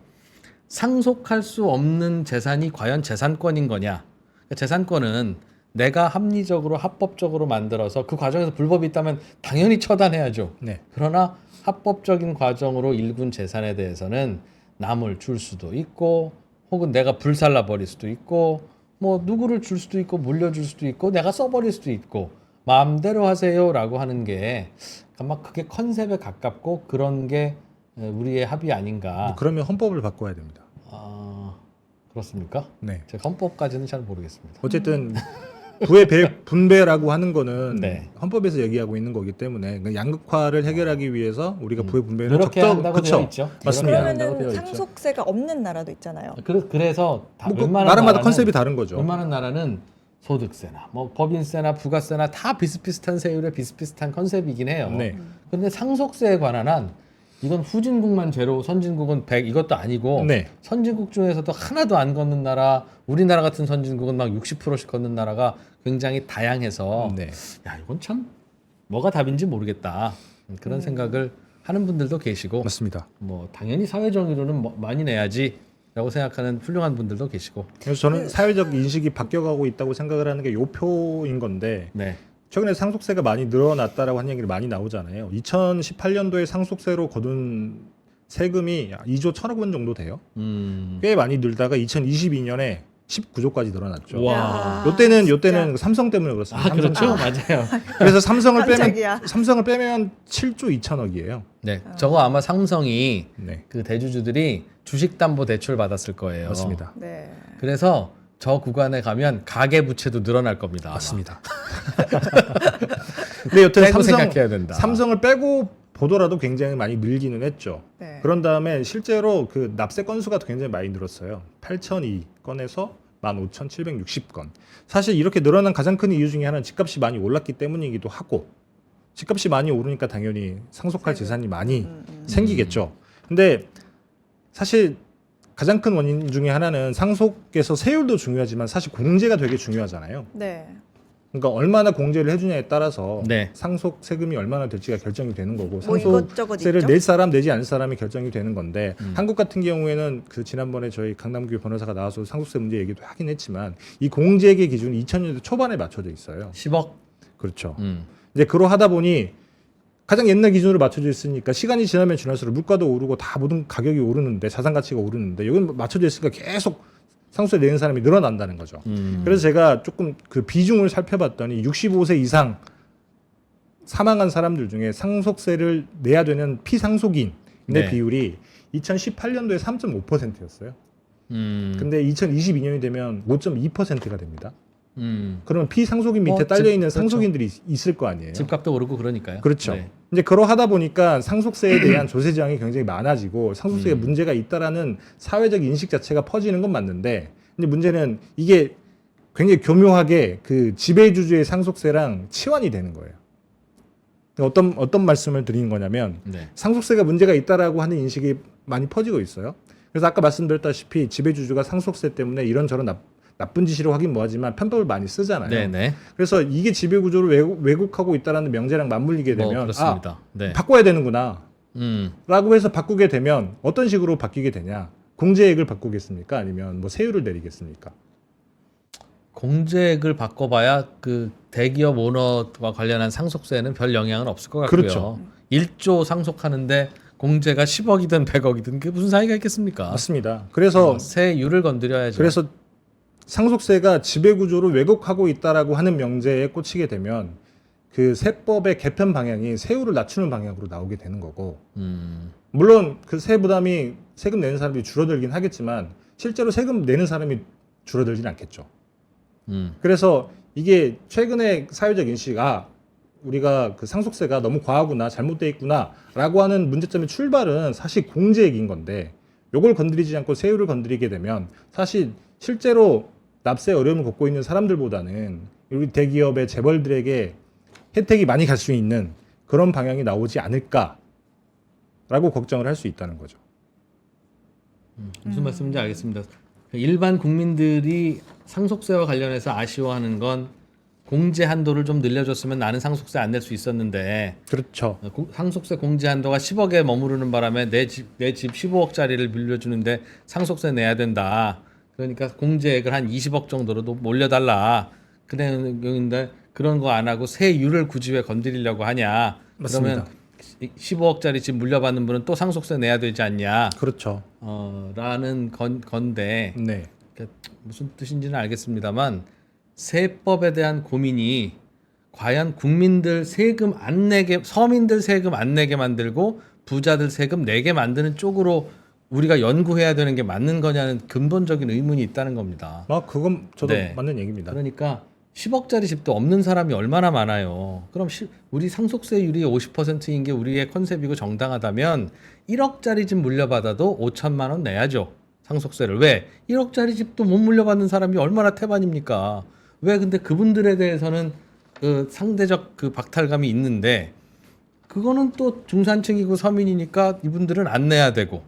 상속할 수 없는 재산이 과연 재산권인 거냐? 그러니까 재산권은 내가 합리적으로 합법적으로 만들어서 그 과정에서 불법이 있다면 당연히 처단해야죠. 네. 그러나 합법적인 과정으로 일군 재산에 대해서는 남을 줄 수도 있고 혹은 내가 불살라 버릴 수도 있고 뭐 누구를 줄 수도 있고 물려줄 수도 있고 내가 써버릴 수도 있고 마음대로 하세요라고 하는 게 아마 그게 컨셉에 가깝고 그런 게 우리의 합의 아닌가. 그러면 헌법을 바꿔야 됩니다. 아 그렇습니까? 네. 제가 헌법까지는 잘 모르겠습니다. 어쨌든 부의 분배라고 하는 거는 네. 헌법에서 얘기하고 있는 거기 때문에 그 양극화를 해결하기 위해서 우리가 부의 분배를 그렇게 한다고 되어 그쵸? 있죠. 맞습니다. 그렇게 한다고 그러면은 되어 있죠. 상속세가 없는 나라도 있잖아요. 그래서 뭐 그 웬만한 나라마다 나라는 컨셉이 다른 거죠. 웬만한 나라는 소득세나 뭐 법인세나 부가세나 다 비슷비슷한 세율에 비슷비슷한 컨셉이긴 해요. 네. 근데 상속세에 관한 한 이건 후진국만 제로 선진국은 100 이것도 아니고 네. 선진국 중에서도 하나도 안 걷는 나라 우리나라 같은 선진국은 막 60%씩 걷는 나라가 굉장히 다양해서 네. 야 이건 참 뭐가 답인지 모르겠다 그런 생각을 하는 분들도 계시고 맞습니다. 뭐 당연히 사회정의로는 뭐 많이 내야지라고 생각하는 훌륭한 분들도 계시고 그래서 저는 사회적 인식이 바뀌어가고 있다고 생각을 하는 게 요 표인 건데 네. 최근에 상속세가 많이 늘어났다라고 하는 얘기를 많이 나오잖아요. 2018년도에 상속세로 거둔 세금이 2조 1,000억 원 정도 돼요. 꽤 많이 늘다가 2022년에 19조까지 늘어났죠. 와. 요때는 삼성 때문에 그렇습니다. 아 그렇죠, 삼성. 맞아요. 그래서 삼성을 깜짝이야. 빼면 7조 2천억이에요. 네, 저거 아마 삼성이 네, 그 대주주들이 주식담보대출 받았을 거예요. 맞습니다. 네. 그래서 저 구간에 가면 가계 부채도 늘어날 겁니다. 아마. 맞습니다. 근데 여튼 빼고 생각해야 된다. 삼성을 빼고 보더라도 굉장히 많이 늘기는 했죠. 네. 그런 다음에 실제로 그 납세 건수가 굉장히 많이 늘었어요. 8,002건에서 15,760건. 사실 이렇게 늘어난 가장 큰 이유 중에 하나는 집값이 많이 올랐기 때문이기도 하고, 집값이 많이 오르니까 당연히 상속할 재산이 많이 생기겠죠. 근데 사실 가장 큰 원인 중에 하나는 상속에서 세율도 중요하지만 사실 공제가 되게 중요하잖아요. 네. 그러니까 얼마나 공제를 해주냐에 따라서 네. 상속 세금이 얼마나 될지가 결정이 되는 거고 뭐 이것저것 상속세를 있죠? 낼 사람 내지 않을 사람이 결정이 되는 건데 한국 같은 경우에는 그 지난번에 저희 강남규 변호사가 나와서 상속세 문제 얘기도 하긴 했지만 이 공제액의 기준이 2000년대 초반에 맞춰져 있어요. 10억. 그렇죠. 이제 그러하다 보니 가장 옛날 기준으로 맞춰져 있으니까 시간이 지나면 지날수록 물가도 오르고 다 모든 가격이 오르는데 자산 가치가 오르는데 여기는 맞춰져 있으니까 계속 상속세 내는 사람이 늘어난다는 거죠. 그래서 제가 조금 그 비중을 살펴봤더니 65세 이상 사망한 사람들 중에 상속세를 내야 되는 피상속인의 네. 비율이 2018년도에 3.5%였어요. 음. 근데 2022년이 되면 5.2%가 됩니다. 음. 그러면 피상속인 밑에 뭐 딸려 있는 그렇죠. 상속인들이 있을 거 아니에요. 집값도 오르고 그러니까요. 그렇죠. 네. 이제 그러하다 보니까 상속세에 대한 조세 저항이 굉장히 많아지고 상속세에 음. 문제가 있다라는 사회적 인식 자체가 퍼지는 건 맞는데, 근데 문제는 이게 굉장히 교묘하게 그 지배주주의 상속세랑 치환이 되는 거예요. 어떤 말씀을 드리는 거냐면 네. 상속세가 문제가 있다라고 하는 인식이 많이 퍼지고 있어요. 그래서 아까 말씀드렸다시피 지배주주가 상속세 때문에 이런저런 나쁜 짓이라고 하긴 뭐하지만 편법을 많이 쓰잖아요. 네네. 그래서 이게 지배구조를 왜곡하고 있다라는 명제랑 맞물리게 뭐 되면 그렇습니다. 네. 바꿔야 되는구나 음. 라고 해서 바꾸게 되면 어떤 식으로 바뀌게 되냐, 공제액을 바꾸겠습니까 아니면 뭐 세율을 내리겠습니까? 공제액을 바꿔봐야 그 대기업 오너와 관련한 상속세는 별 영향은 없을 것 같고요. 그렇죠. 1조 상속하는데 공제가 10억이든 100억이든 그게 무슨 사이가 있겠습니까? 맞습니다. 그래서 세율을 건드려야죠. 그래서 상속세가 지배구조를 왜곡하고 있다라고 하는 명제에 꽂히게 되면 그 세법의 개편 방향이 세율을 낮추는 방향으로 나오게 되는 거고, 물론 그 세 부담이 세금 내는 사람이 줄어들긴 하겠지만 실제로 세금 내는 사람이 줄어들진 않겠죠. 그래서 이게 최근에 사회적 인식, 우리가 그 상속세가 너무 과하구나, 잘못돼 있구나라고 하는 문제점의 출발은 사실 공제액인 건데, 요걸 건드리지 않고 세율을 건드리게 되면 사실 실제로 납세 어려움을 겪고 있는 사람들보다는 우리 대기업의 재벌들에게 혜택이 많이 갈 수 있는 그런 방향이 나오지 않을까라고 걱정을 할 수 있다는 거죠. 무슨 말씀인지 알겠습니다. 일반 국민들이 상속세와 관련해서 아쉬워하는 건 공제 한도를 좀 늘려줬으면 나는 상속세 안 낼 수 있었는데, 그렇죠. 상속세 공제 한도가 10억에 머무르는 바람에 내 집 15억짜리를 빌려주는데 상속세 내야 된다. 그러니까 공제액을 한 20억 정도로 몰려달라. 그런데 그런 거 안 하고 세율을 굳이 왜 건드리려고 하냐. 맞습니다. 그러면 15억짜리 집 물려받는 분은 또 상속세 내야 되지 않냐. 그렇죠. 라는 건데 네. 그러니까 무슨 뜻인지는 알겠습니다만 세법에 대한 고민이 과연 국민들 세금 안 내게, 서민들 세금 안 내게 만들고 부자들 세금 내게 만드는 쪽으로 우리가 연구해야 되는 게 맞는 거냐는 근본적인 의문이 있다는 겁니다. 그건 저도 네. 맞는 얘기입니다. 그러니까 10억짜리 집도 없는 사람이 얼마나 많아요. 그럼 우리 상속세율이 50%인 게 우리의 컨셉이고 정당하다면 1억짜리 집 물려받아도 5천만 원 내야죠. 상속세를. 왜? 1억짜리 집도 못 물려받는 사람이 얼마나 태반입니까? 왜 근데 그분들에 대해서는 그 상대적 그 박탈감이 있는데, 그거는 또 중산층이고 서민이니까 이분들은 안 내야 되고,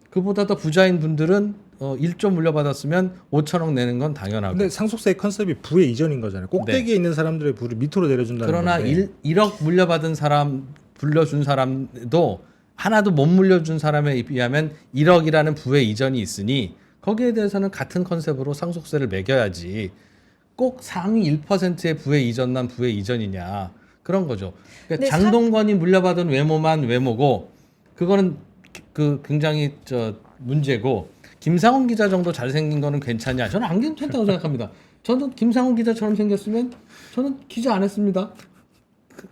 그보다 더 부자인 분들은 1조 물려받았으면 5천억 내는 건 당연하고. 근데 상속세의 컨셉이 부의 이전인 거잖아요. 꼭대기에 있는 사람들의 부를 밑으로 내려준다는 그러나 건데. 1억 물려받은 사람, 불려준 사람도 하나도 못 물려준 사람에 비하면 1억이라는 부의 이전이 있으니 거기에 대해서는 같은 컨셉으로 상속세를 매겨야지. 꼭 상위 1%의 부의 이전 난 부의 이전이냐, 그런 거죠. 그러니까 장동건이 물려받은 외모만 외모고, 그거는 그 굉장히 문제고, 김상훈 기자 정도 잘생긴 거는 괜찮냐? 저는 안 괜찮다고 생각합니다. 저는 김상훈 기자처럼 생겼으면 저는 기자 안 했습니다.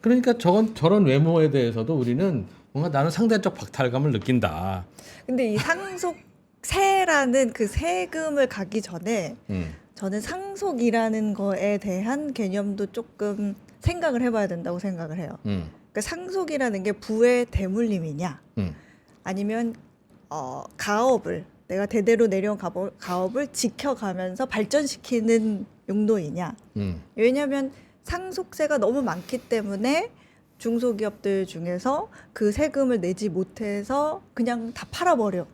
그러니까 저런 외모에 대해서도 우리는 뭔가 나는 상대적 박탈감을 느낀다. 근데 이 상속세라는 그 세금을 가기 전에 저는 상속이라는 거에 대한 개념도 조금 생각을 해봐야 된다고 생각을 해요. 그러니까 상속이라는 게 부의 대물림이냐, 아니면 가업을 내가 대대로 내려온 가업을 지켜가면서 발전시키는 용도이냐. 왜냐하면 상속세가 너무 많기 때문에 중소기업들 중에서 그 세금을 내지 못해서 그냥 다 팔아버려.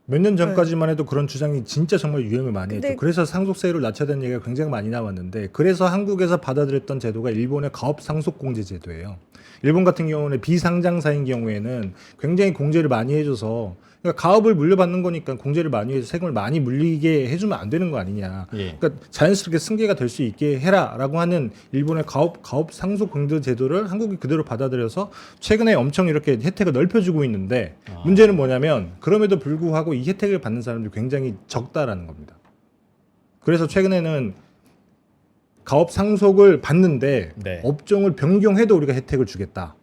몇 년 전까지만 해도 그런 주장이 진짜 정말 유행을 많이 근데- 했죠. 그래서 상속세율을 낮춰야 되는 얘기가 굉장히 많이 나왔는데 그래서 한국에서 받아들였던 제도가 일본의 가업상속공제 제도예요. 일본 같은 경우는 비상장사인 경우에는 굉장히 공제를 많이 해줘서 그러니까 가업을 물려받는 거니까 공제를 많이 해서 세금을 많이 물리게 해주면 안 되는 거 아니냐. 예. 그러니까 자연스럽게 승계가 될 수 있게 해라라고 하는 일본의 가업상속공제 제도를 한국이 그대로 받아들여서 최근에 엄청 이렇게 혜택을 넓혀주고 있는데 문제는 뭐냐면 그럼에도 불구하고 이 혜택을 받는 사람들이 굉장히 적다라는 겁니다. 그래서 최근에는 가업 상속을 받는데 네. 업종을 변경해도 우리가 혜택을 주겠다.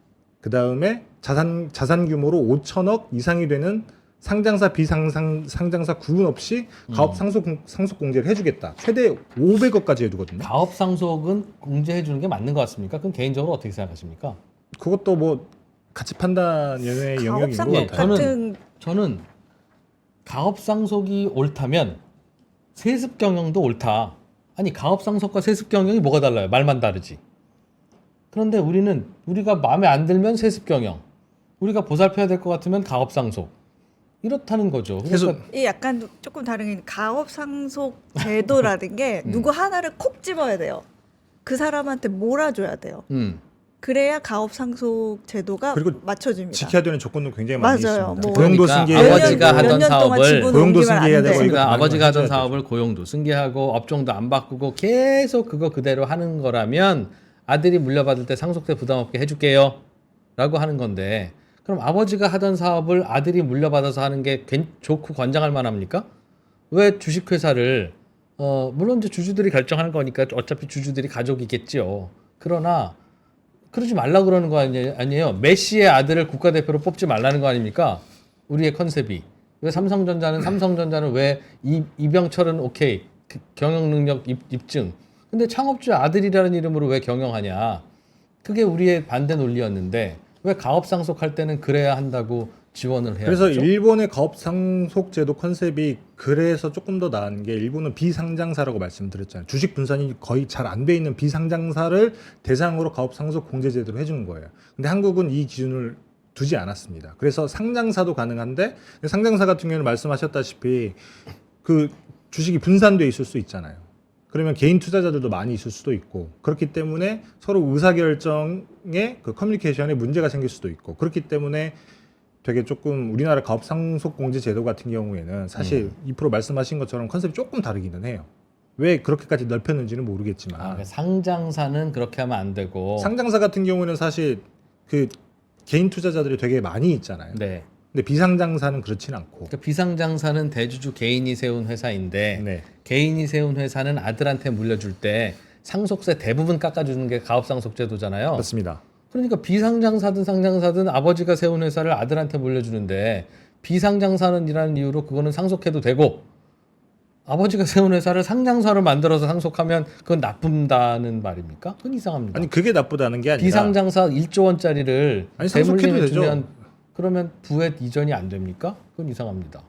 그 다음에 자산 규모로 5천억 이상이 되는 상장사 비상장사 구분 없이 가업 상속 공제를 해주겠다. 최대 500억까지 해두거든요. 가업 상속은 공제해 주는 게 맞는 것 같습니까? 그럼 개인적으로 어떻게 생각하십니까? 그것도 뭐 가치 판단의 영역인 것 가업상속 같아요. 같은 저는 가업 상속이 옳다면 세습 경영도 옳다. 아니 가업 상속과 세습 경영이 뭐가 달라요? 말만 다르지. 그런데 우리가 마음에 안 들면 세습 경영, 우리가 보살펴야 될 것 같으면 가업 상속 이렇다는 거죠. 그래서 이 약간 조금 다른 게 가업 상속 제도라는 게 누구 하나를 콕 집어야 돼요. 그 사람한테 몰아줘야 돼요. 그래야 가업 상속 제도가 그리고 맞춰집니다. 지켜야 되는 조건도 굉장히 많이 맞아요. 있습니다. 뭐 고용도 그러니까 승계해야 되고 아버지가 하던 몇 년 동안 사업을 지분 고용도 옮기면 승계해야 안 되고 돼요. 이거 그러니까 많이 아버지가 하던 해줘야 돼요. 사업을 고용도 승계하고 업종도 안 바꾸고 계속 그거 그대로 하는 거라면 아들이 물려받을 때 상속세 부담 없게 해줄게요 라고 하는 건데, 그럼 아버지가 하던 사업을 아들이 물려받아서 하는 게 좋고 권장할 만합니까? 왜 주식회사를 물론 이제 주주들이 결정하는 거니까 어차피 주주들이 가족이겠지요. 그러나 그러지 말라 그러는 거 아니에요. 메시의 아들을 국가대표로 뽑지 말라는 거 아닙니까? 우리의 컨셉이. 왜 삼성전자는 왜 이병철은 오케이 경영 능력 입증. 근데 창업주 아들이라는 이름으로 왜 경영하냐? 그게 우리의 반대 논리였는데 왜 가업 상속할 때는 그래야 한다고 지원을 해야 그래서 되죠? 일본의 가업 상속제도 컨셉이 그래서 조금 더 나은 게 일본은 비상장사라고 말씀드렸잖아요. 주식 분산이 거의 잘 안 돼 있는 비상장사를 대상으로 가업 상속 공제 제도로 해주는 거예요. 근데 한국은 이 기준을 두지 않았습니다. 그래서 상장사도 가능한데 상장사 같은 경우는 말씀하셨다시피 그 주식이 분산돼 있을 수 있잖아요. 그러면 개인 투자자들도 많이 있을 수도 있고 그렇기 때문에 서로 의사결정에 그 커뮤니케이션에 문제가 생길 수도 있고 그렇기 때문에 되게 조금 우리나라 가업 상속 공제 제도 같은 경우에는 사실 2% 말씀하신 것처럼 컨셉이 조금 다르기는 해요. 왜 그렇게까지 넓혔는지는 모르겠지만 상장사는 그렇게 하면 안 되고 상장사 같은 경우는 사실 그 개인 투자자들이 되게 많이 있잖아요. 네. 근데 비상장사는 그렇진 않고. 그러니까 비상장사는 대주주 개인이 세운 회사인데 네. 개인이 세운 회사는 아들한테 물려줄 때 상속세 대부분 깎아주는 게 가업상속제도잖아요. 그렇습니다. 그러니까 비상장사든 상장사든 아버지가 세운 회사를 아들한테 물려주는데 비상장사는이라는 이유로 그거는 상속해도 되고 아버지가 세운 회사를 상장사로 만들어서 상속하면 그건 나쁜다는 말입니까? 그건 이상합니다. 아니 그게 나쁘다는 게 아니라 비상장사 1조 원짜리를 아니, 상속해도 대물림에 되죠. 주면 그러면 부의 이전이 안 됩니까? 그건 이상합니다.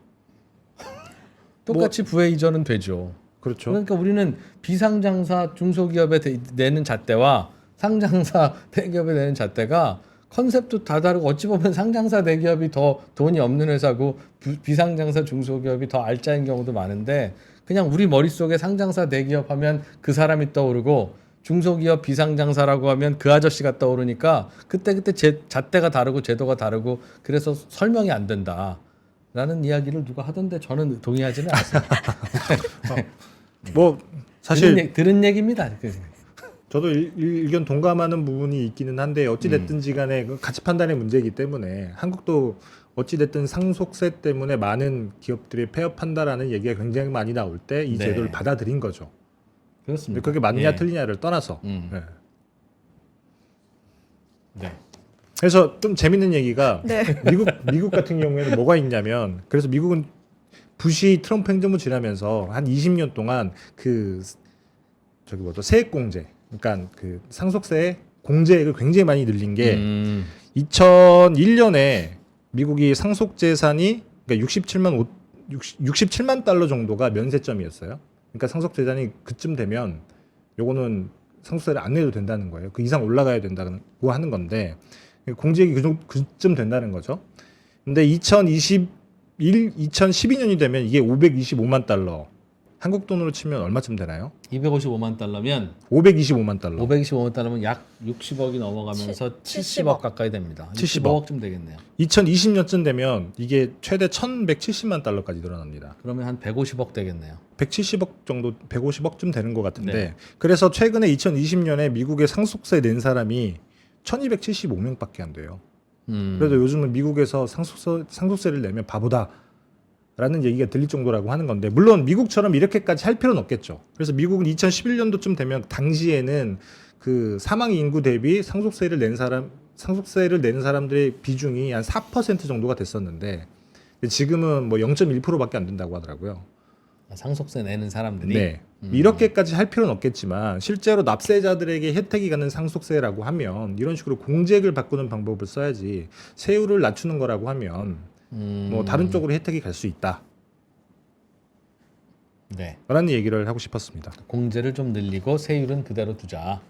똑같이 부의 이전은 되죠. 그렇죠. 그러니까 우리는 비상장사 중소기업에 내는 잣대와 상장사 대기업에 내는 잣대가 컨셉도 다 다르고 어찌 보면 상장사 대기업이 더 돈이 없는 회사고 비상장사 중소기업이 더 알짜인 경우도 많은데 그냥 우리 머릿속에 상장사 대기업 하면 그 사람이 떠오르고 중소기업 비상장사라고 하면 그 아저씨가 떠오르니까 그때 잣대가 다르고 제도가 다르고 그래서 설명이 안 된다라는 이야기를 누가 하던데 저는 동의하지는 않습니다. 뭐 사실 들은 얘기입니다. 저도 의견 동감하는 부분이 있기는 한데 어찌 됐든지 간에 그 가치 판단의 문제이기 때문에 한국도 어찌 됐든 상속세 때문에 많은 기업들이 폐업한다라는 얘기가 굉장히 많이 나올 때 이 네. 제도를 받아들인 거죠. 근데 그렇습니다. 그게 맞냐 예. 틀리냐를 떠나서. 음. 네. 네. 그래서 좀 재밌는 얘기가 네. 미국 같은 경우에는 뭐가 있냐면 그래서 미국은 부시 트럼프 행정부 지나면서 한 20년 동안 그 저기 뭐죠 세액공제, 그러니까 그 상속세 공제액을 굉장히 많이 늘린 게 2001년에 미국이 상속 재산이 그러니까 67만 달러 정도가 면세점이었어요. 그러니까 상속 재산이 그쯤 되면 요거는 상속세를 안 내도 된다는 거예요. 그 이상 올라가야 된다고 하는 건데 공제액이 그쯤 된다는 거죠. 근데 2012년이 되면 이게 525만 달러. 한국 돈으로 치면 얼마쯤 되나요? 255만 달러면 525만 달러. 525만 달러면 약 60억이 넘어가면서 70억 가까이 됩니다. 70억. 65억쯤 되겠네요. 2020년쯤 되면 이게 최대 1,170만 달러까지 늘어납니다. 그러면 한 150억 되겠네요. 170억 정도, 150억쯤 되는 것 같은데 네. 그래서 최근에 2020년에 미국에 상속세 낸 사람이 1,275명밖에 안 돼요. 그래도 요즘은 미국에서 상속세를 내면 바보다. 라는 얘기가 들릴 정도라고 하는 건데 물론 미국처럼 이렇게까지 할 필요는 없겠죠. 그래서 미국은 2011년도쯤 되면 당시에는 그 사망 인구 대비 상속세를 내는 사람들의 비중이 한 4% 정도가 됐었는데 지금은 뭐 0.1%밖에 안 된다고 하더라고요. 상속세 내는 사람들이 네. 이렇게까지 할 필요는 없겠지만 실제로 납세자들에게 혜택이 가는 상속세라고 하면 이런 식으로 공제액을 바꾸는 방법을 써야지 세율을 낮추는 거라고 하면 뭐 다른 쪽으로 혜택이 갈 수 있다. 네. 라는 얘기를 하고 싶었습니다. 공제를 좀 늘리고 세율은 그대로 두자.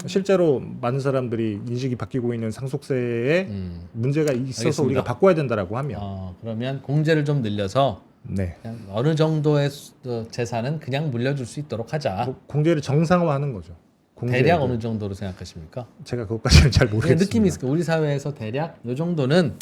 실제로 많은 사람들이 인식이 바뀌고 있는 상속세에 문제가 있어서 알겠습니다. 우리가 바꿔야 된다라고 하면 그러면 공제를 좀 늘려서 네. 그냥 어느 정도의 재산은 그냥 물려줄 수 있도록 하자. 뭐 공제를 정상화하는 거죠. 공제액을. 대략 어느 정도로 생각하십니까? 제가 그것까지는 잘 그냥 모르겠습니다. 느낌이 있을까? 우리 사회에서 대략 이 정도는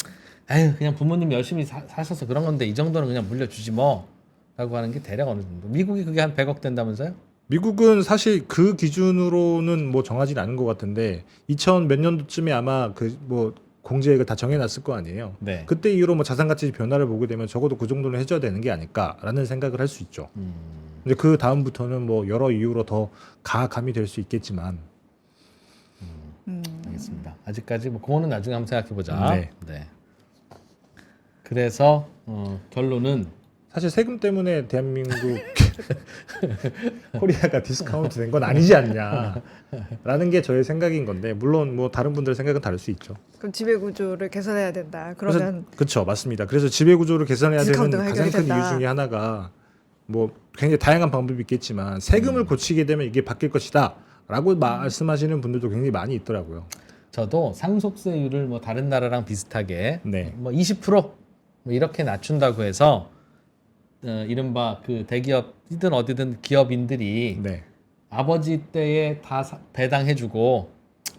에휴 그냥 부모님 열심히 사셔서 그런 건데 이 정도는 그냥 물려주지 뭐라고 하는 게 대략 어느 정도. 미국이 그게 한 100억 된다면서요? 미국은 사실 그 기준으로는 뭐 정하진 않은 것 같은데 2000 몇 년도쯤에 아마 그 뭐 공제액을 다 정해놨을 거 아니에요. 네. 그때 이후로 뭐 자산가치 변화를 보게 되면 적어도 그 정도는 해줘야 되는 게 아닐까라는 생각을 할 수 있죠. 근데 그 다음부터는 뭐 여러 이유로 더 가감이 될 수 있겠지만 알겠습니다. 아직까지 뭐 그거는 나중에 한번 생각해 보자. 네. 그래서 결론은 사실 세금 때문에 대한민국 코리아가 디스카운트 된 건 아니지 않냐라는 게 저의 생각인 건데 물론 뭐 다른 분들 생각은 다를 수 있죠. 그럼 지배 구조를 개선해야 된다. 그러면 그렇죠, 맞습니다. 그래서 지배 구조를 개선해야 되는 디스카운트가 가장 큰 해결된다. 이유 중에 하나가 뭐 굉장히 다양한 방법이 있겠지만 세금을 고치게 되면 이게 바뀔 것이다라고 말씀하시는 분들도 굉장히 많이 있더라고요. 저도 상속세율을 뭐 다른 나라랑 비슷하게 네. 뭐 20% 뭐 이렇게 낮춘다고 해서 이른바 그 대기업이든 어디든 기업인들이 네. 아버지 때에 다 배당해주고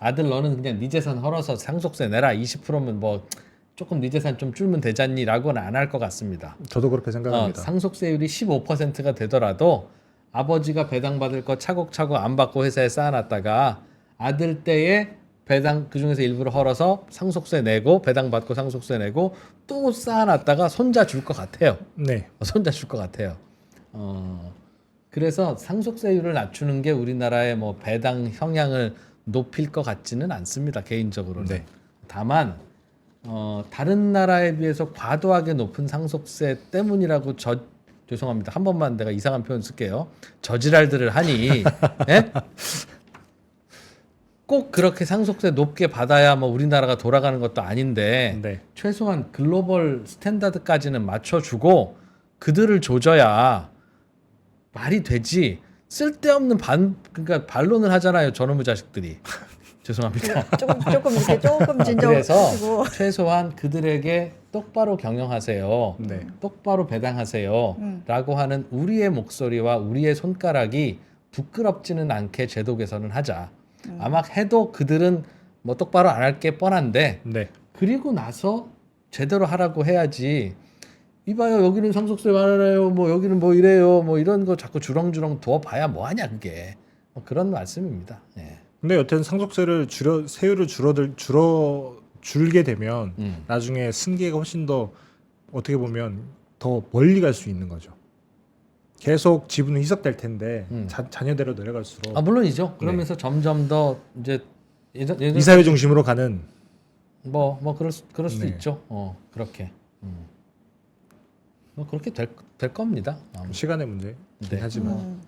아들 너는 그냥 네 재산 헐어서 상속세 내라 20%면 뭐 조금 네 재산 좀 줄면 되잖니라고는 안 할 것 같습니다. 저도 그렇게 생각합니다. 상속세율이 15%가 되더라도 아버지가 배당받을 거 차곡차곡 안 받고 회사에 쌓아놨다가 아들 때에 배당 그중에서 일부를 헐어서 상속세 내고 배당받고 상속세 내고 또 쌓아놨다가 손자 줄 것 같아요. 네. 손자 줄 것 같아요. 그래서 상속세율을 낮추는 게 우리나라의 뭐 배당 형량을 높일 것 같지는 않습니다. 개인적으로는. 네. 다만 다른 나라에 비해서 과도하게 높은 상속세 때문이라고 죄송합니다. 한 번만 내가 이상한 표현 쓸게요. 저지랄들을 하니 예? 꼭 그렇게 상속세 높게 받아야 뭐 우리나라가 돌아가는 것도 아닌데 네. 최소한 글로벌 스탠다드까지는 맞춰주고 그들을 조져야 말이 되지. 쓸데없는 그러니까 반론을 하잖아요. 저놈의 자식들이. 죄송합니다. 조금 이렇게 조금 그래서 진정하시고 최소한 그들에게 똑바로 경영하세요. 네. 똑바로 배당하세요. 라고 하는 우리의 목소리와 우리의 손가락이 부끄럽지는 않게 제도 개선을 하자. 아마 해도 그들은 뭐 똑바로 안 할 게 뻔한데 네. 그리고 나서 제대로 하라고 해야지. 이봐요 여기는 상속세 많아요. 뭐 여기는 뭐 이래요. 뭐 이런 거 자꾸 주렁주렁 두어봐야 뭐하냐 그게. 뭐 그런 말씀입니다. 예. 근데 여튼 상속세를 세율을 줄게 되면 나중에 승계가 훨씬 더 어떻게 보면 더 멀리 갈 수 있는 거죠. 계속 지분은 희석될 텐데 자녀대로 내려갈수록 아 물론이죠. 그러면서 점점 더 이제 예전 이사회 중심으로 가는 뭐 그럴 수도 네. 있죠. 그렇게 뭐 그렇게 될 겁니다. 시간의 문제긴 네. 하지만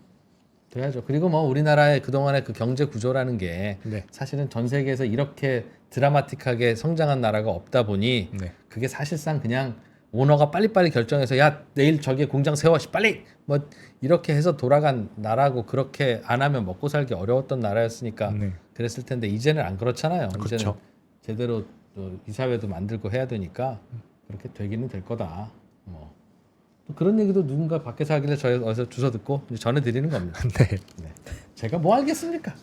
돼야죠. 그리고 뭐 우리나라의 그동안의 그 경제 구조라는 게 네. 사실은 전 세계에서 이렇게 드라마틱하게 성장한 나라가 없다 보니 네. 그게 사실상 그냥 오너가 빨리빨리 결정해서 야 내일 저기에 공장 세워 빨리 뭐 이렇게 해서 돌아간 나라고 그렇게 안 하면 먹고 살기 어려웠던 나라였으니까 네. 그랬을 텐데 이제는 안 그렇잖아요. 그렇죠. 이제는 제대로 이사회도 만들고 해야 되니까 그렇게 되기는 될 거다. 뭐 또 그런 얘기도 누군가 밖에서 하길래 저희 어디서 주워 듣고 이제 전해드리는 겁니다. 네. 네. 제가 뭐 알겠습니까?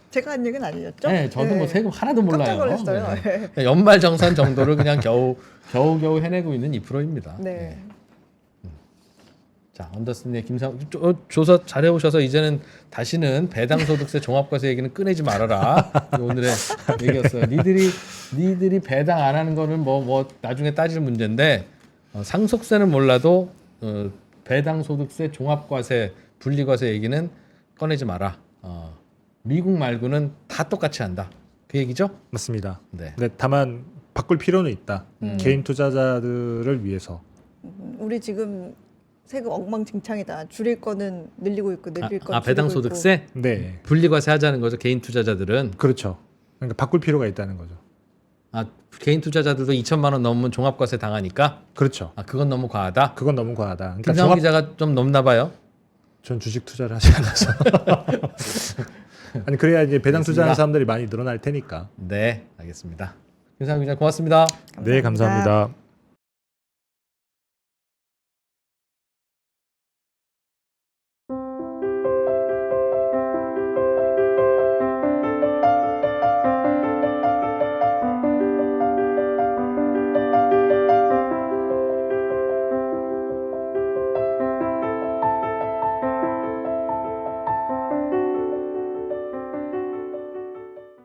제가 한 얘기는 아니었죠? 네, 저도 뭐 세금 하나도 몰라요. 깜짝 놀랐어요. 네. 연말정산 정도를 그냥 겨우 해내고 있는 2%입니다. 네. 자, 언더스탠의 조사 잘해 오셔서 이제는 다시는 배당소득세 종합과세 얘기는 꺼내지 말아라. 오늘의 얘기였어요. 니들이 배당 안 하는 거는 뭐 나중에 따질 문제인데 상속세는 몰라도 배당소득세 종합과세 분리과세 얘기는 꺼내지 마라. 미국 말고는 다 똑같이 한다. 그 얘기죠? 맞습니다. 네. 근데 다만 바꿀 필요는 있다. 개인 투자자들을 위해서. 우리 지금 세금 엉망진창이다. 줄일 거는 늘리고 있고 늘릴 건 줄이고 배당소득세 네. 분리과세 하자는 거죠. 개인 투자자들은. 그렇죠. 그러니까 바꿀 필요가 있다는 거죠. 개인 투자자들도 2천만 원 넘으면 종합과세 당하니까. 그렇죠. 그건 너무 과하다. 그건 너무 과하다. 그러니까 김상훈 기자가 좀 넘나 봐요. 전 주식 투자를 하지 않아서. 아니 그래야 이제 배당 투자하는 사람들이 많이 늘어날 테니까. 네, 알겠습니다. 김상훈 기자 고맙습니다. 네, 감사합니다.